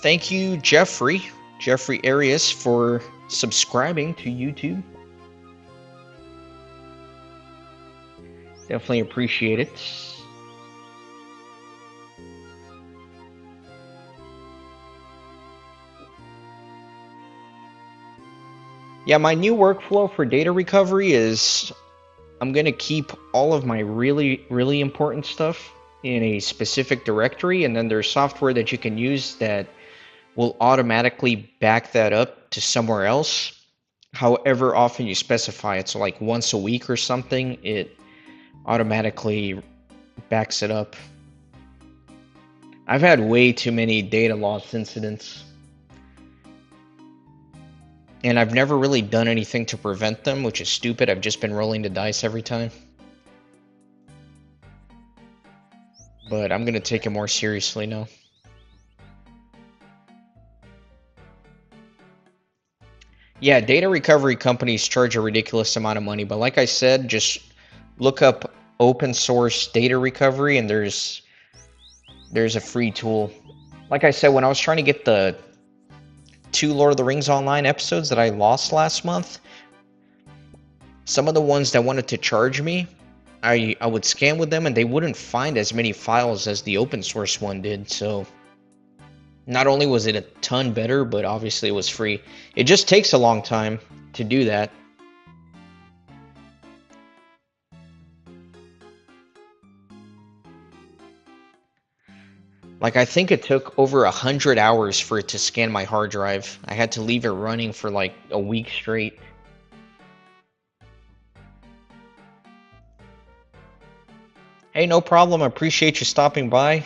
Thank you, Jeffrey Arias, for subscribing to YouTube. Definitely appreciate it. Yeah, my new workflow for data recovery is I'm going to keep all of my really, really important stuff in a specific directory, and then there's software that you can use that will automatically back that up to somewhere else. however often you specify it. So like once a week or something, it automatically backs it up. I've had way too many data loss incidents, and I've never really done anything to prevent them, which is stupid. I've just been rolling the dice every time. But I'm gonna take it more seriously now. Yeah, data recovery companies charge a ridiculous amount of money, but like I said, just look up open source data recovery and there's a free tool. Like I said, when I was trying to get the 2 Lord of the Rings Online episodes that I lost last month, some of the ones that wanted to charge me, I would scan with them and they wouldn't find as many files as the open source one did, so not only was it a ton better, but obviously it was free. It just takes a long time to do that. Like, I think it took over 100 hours for it to scan my hard drive. I had to leave it running for like a week straight. Hey, no problem. I appreciate you stopping by.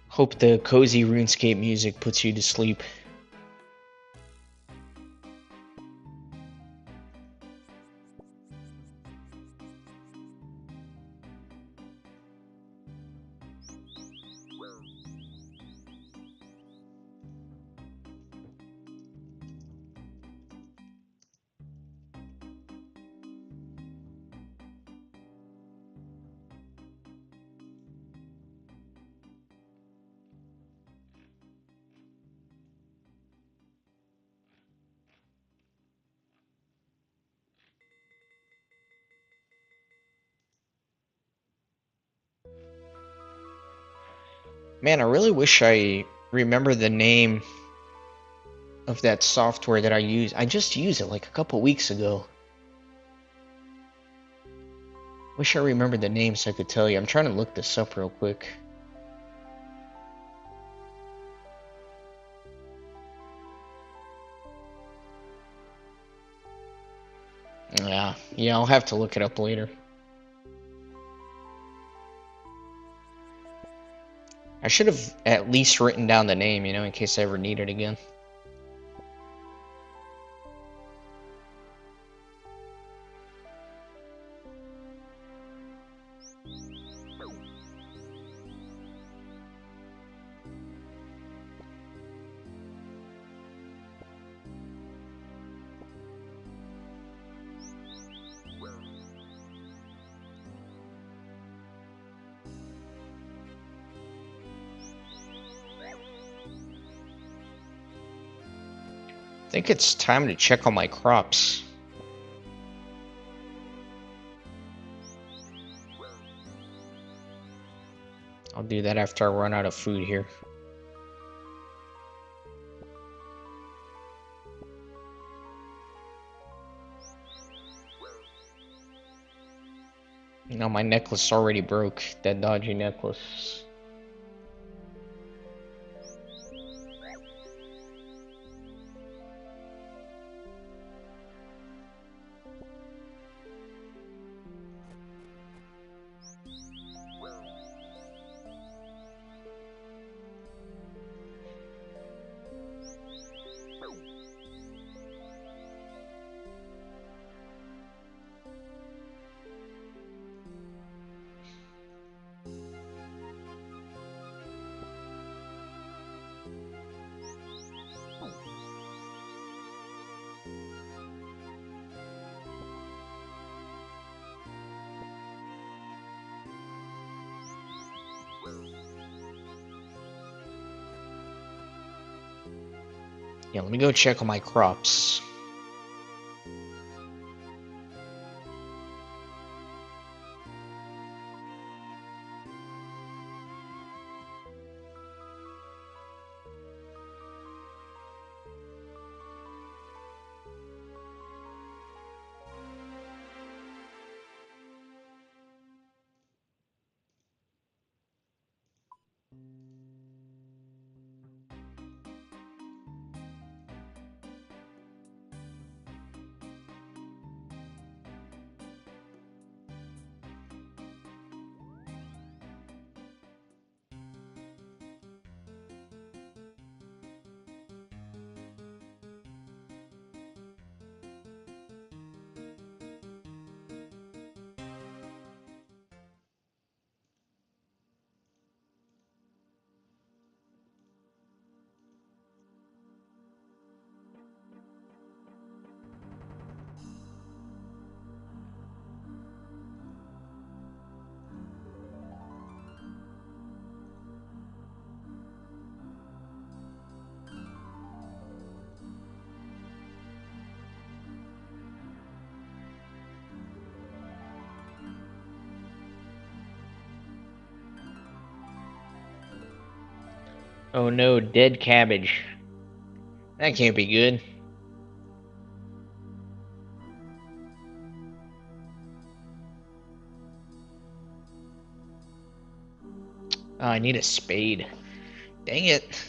Hope the cozy RuneScape music puts you to sleep. Man, I really wish I remember the name of that software that I use. I just used it like a couple weeks ago. Wish I remembered the name so I could tell you. I'm trying to look this up real quick. Yeah, I'll have to look it up later. I should have at least written down the name, you know, in case I ever need it again. I think it's time to check on my crops. I'll do that after I run out of food here. You know, my necklace already broke. That dodgy necklace. Yeah, let me go check on my crops. Oh no, dead cabbage. That can't be good. Oh, I need a spade. Dang it.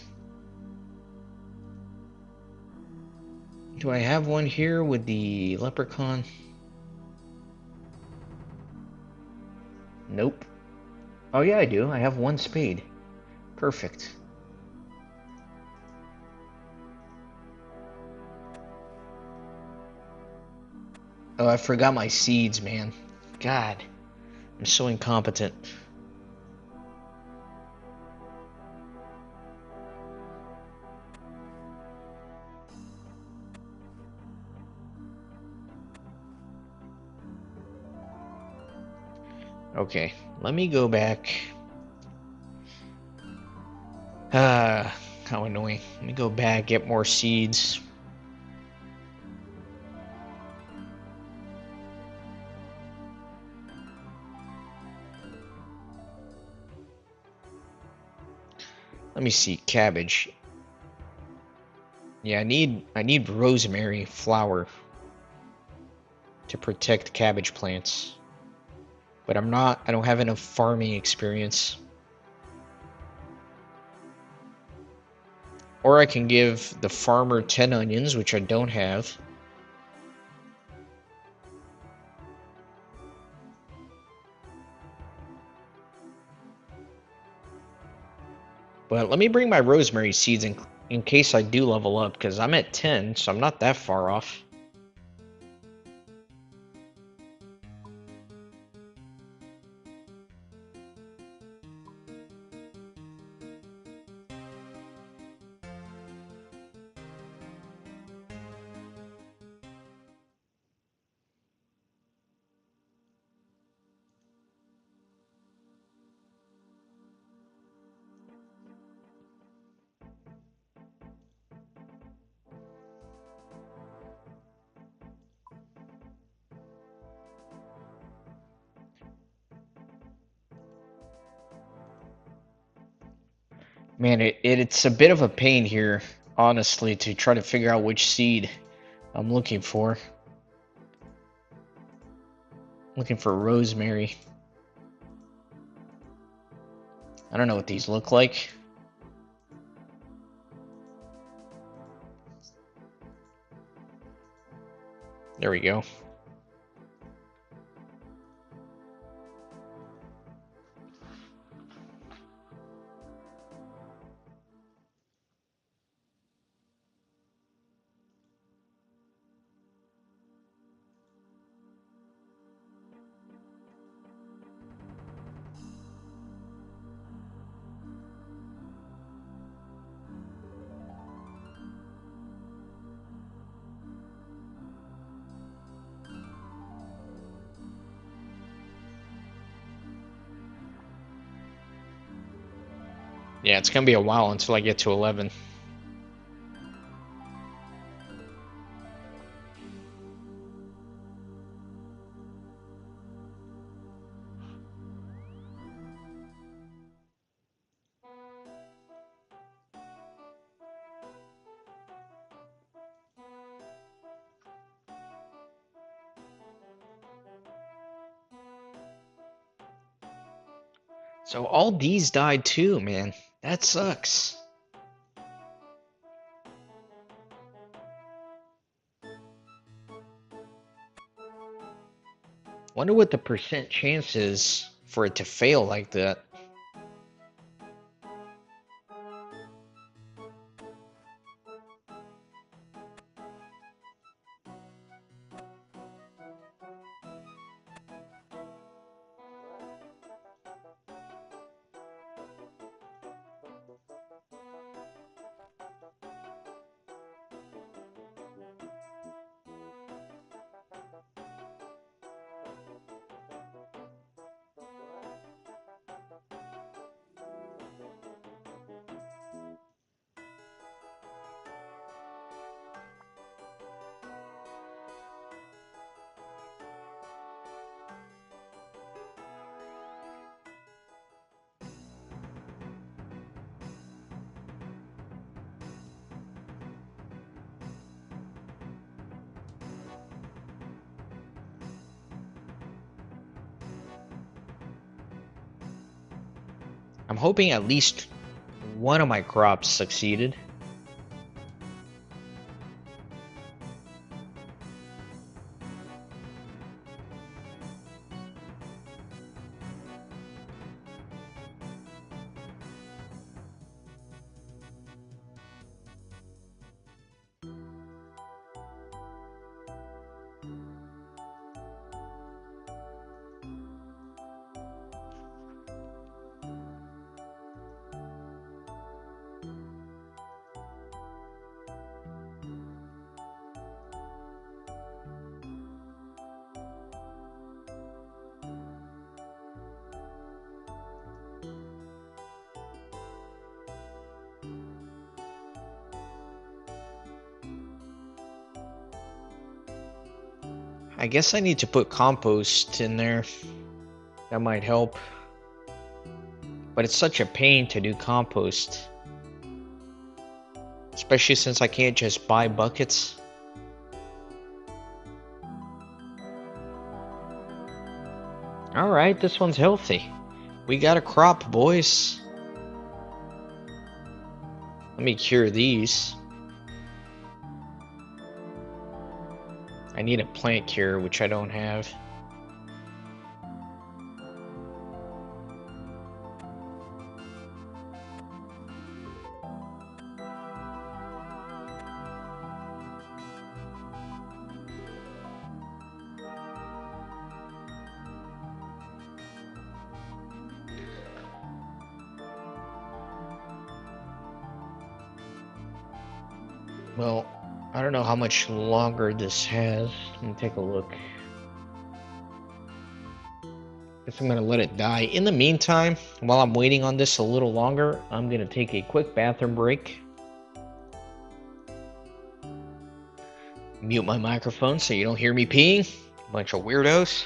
Do I have one here with the leprechaun? Nope. Oh yeah, I do. I have one spade. Perfect. Oh, I forgot my seeds, man. God, I'm so incompetent. Okay, let me go back. How annoying. Let me go back, get more seeds. Let me see, cabbage. Yeah, I need rosemary flower to protect cabbage plants. But I don't have enough farming experience. Or I can give the farmer 10 onions, which I don't have. But let me bring my rosemary seeds in case I do level up, because I'm at 10, so I'm not that far off. Man, it's a bit of a pain here, honestly, to try to figure out which seed I'm looking for. Looking for rosemary. I don't know what these look like. There we go. Yeah, it's gonna be a while until I get to 11. So all these died too, man. That sucks. Wonder what the percent chance is for it to fail like that. I'm hoping at least one of my crops succeeded. I guess I need to put compost in there. That might help. But it's such a pain to do compost. Especially since I can't just buy buckets. Alright, this one's healthy. We got a crop, boys. Let me cure these. I need a plant cure, which I don't have. Well, I don't know how much longer this has. Let me take a look. Guess I'm gonna let it die. In the meantime, while I'm waiting on this a little longer, I'm gonna take a quick bathroom break. Mute my microphone so you don't hear me peeing. Bunch of weirdos.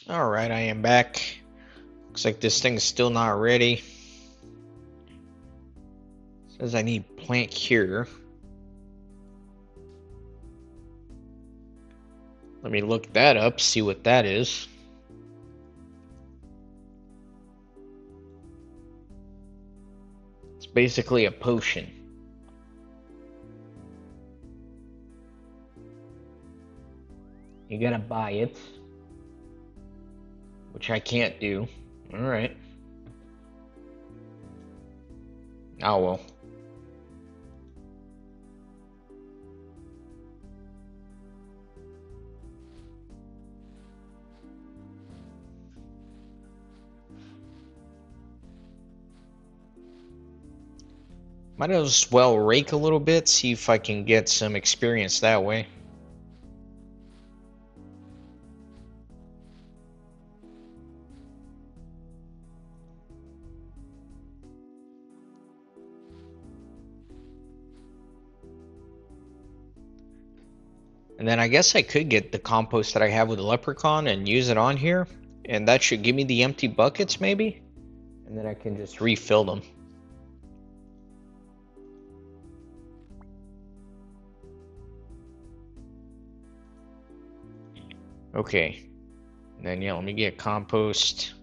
Alright, I am back. Looks like this thing's still not ready. Says I need plant cure. Let me look that up, see what that is. It's basically a potion. You gotta buy it. Which I can't do. Alright. Oh well. Might as well rake a little bit, see if I can get some experience that way. And then I guess I could get the compost that I have with the leprechaun and use it on here. And that should give me the empty buckets maybe. And then I can just refill them. Okay. And then yeah, let me get compost.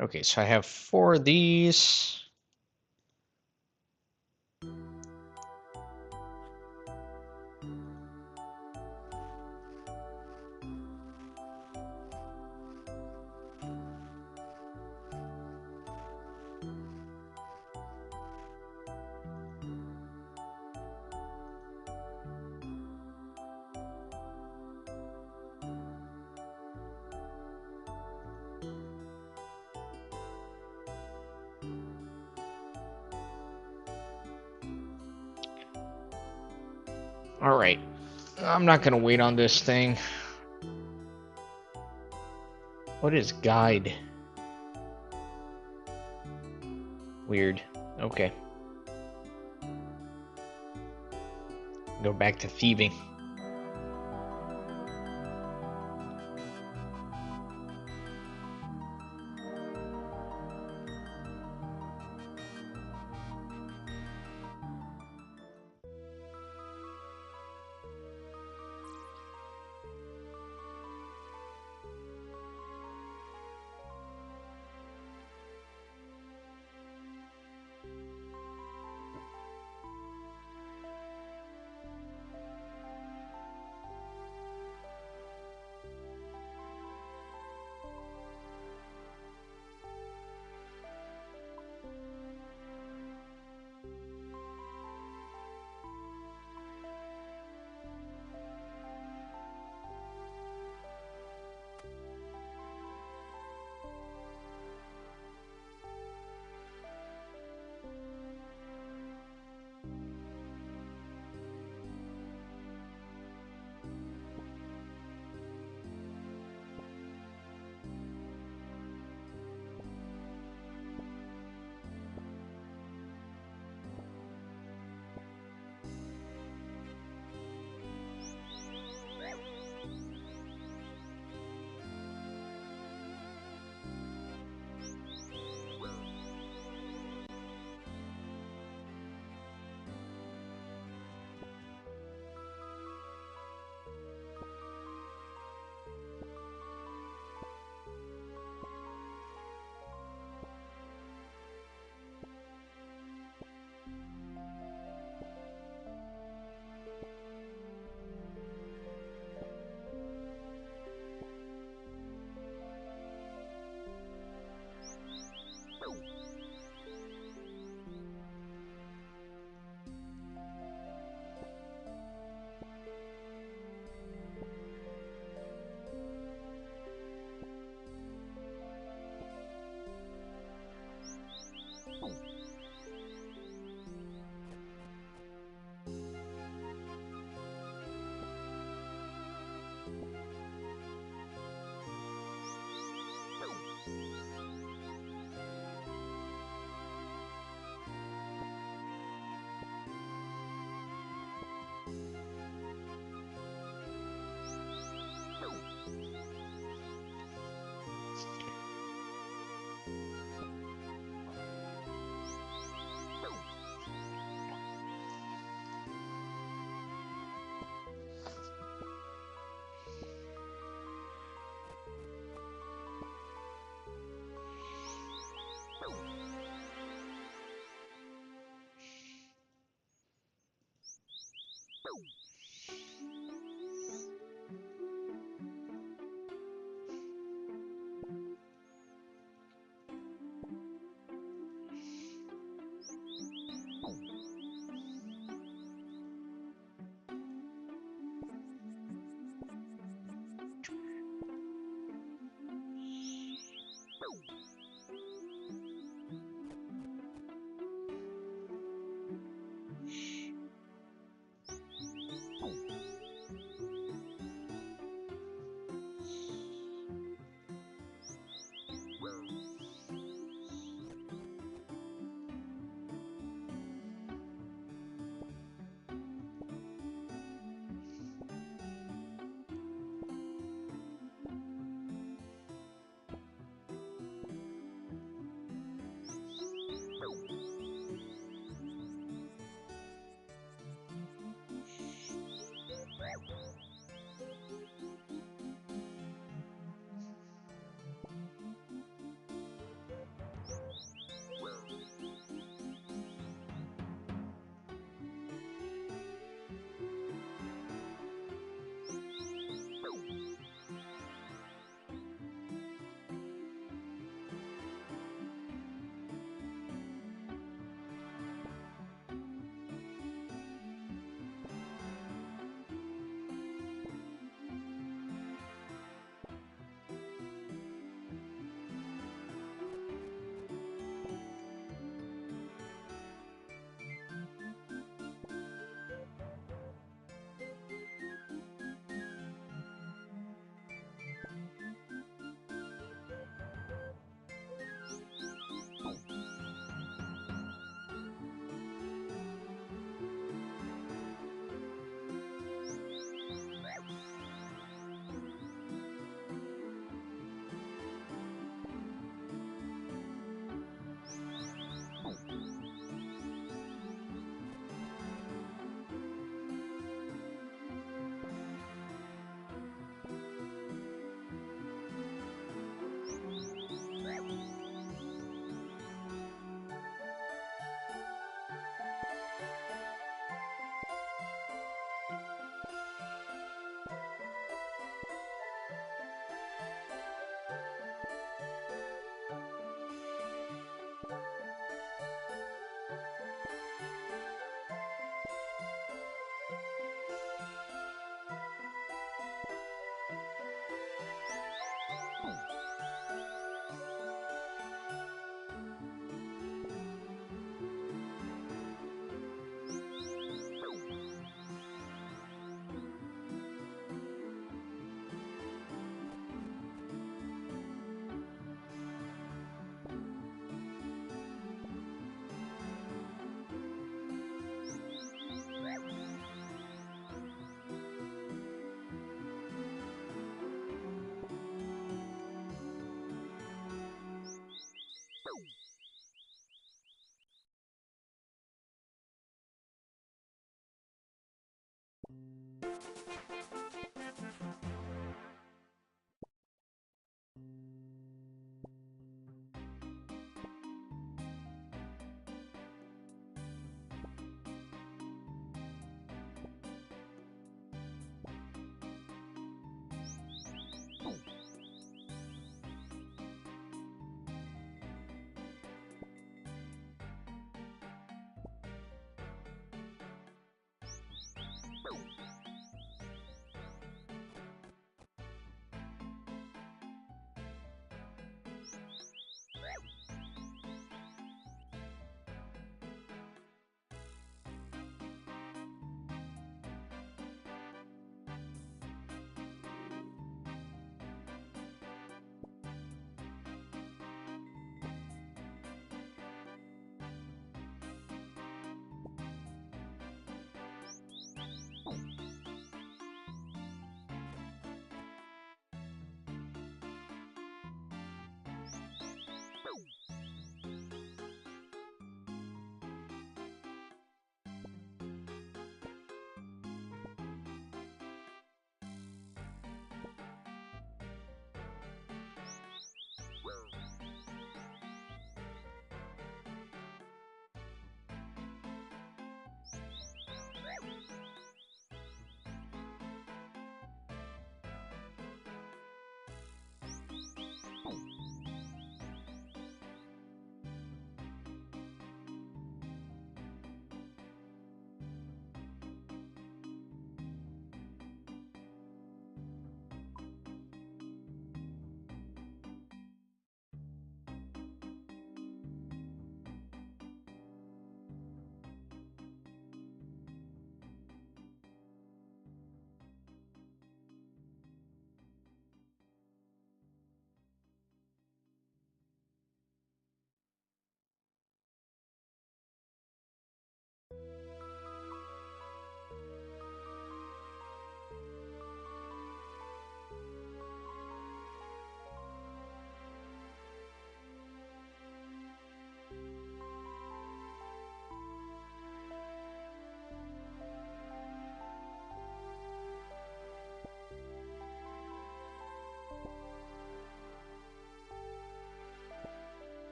Okay, so I have 4 of these. Alright, I'm not gonna wait on this thing. What is guide? Weird. Okay. Go back to thieving.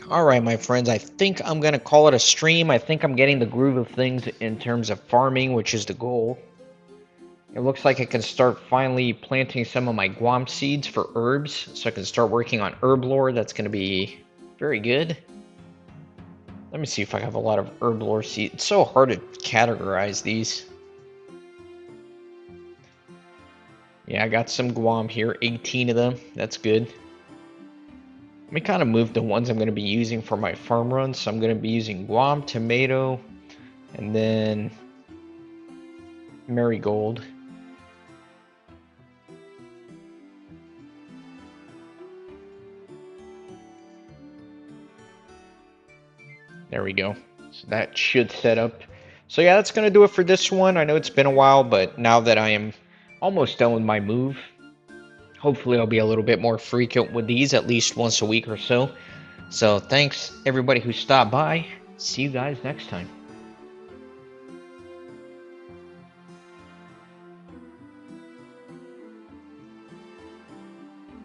Alright, my friends, I think I'm going to call it a stream. I think I'm getting the groove of things in terms of farming, which is the goal. It looks like I can start finally planting some of my Guam seeds for herbs, so I can start working on herb lore. That's going to be very good. Let me see if I have a lot of herb lore seeds. It's so hard to categorize these. Yeah, I got some Guam here, 18 of them. That's good. Let me kind of move the ones I'm going to be using for my farm runs. So I'm going to be using Guam, tomato, and then marigold. There we go. So that should set up. So yeah, that's going to do it for this one. I know it's been a while, but now that I am almost done with my move, hopefully I'll be a little bit more frequent with these, at least once a week or so. So thanks everybody who stopped by. See you guys next time.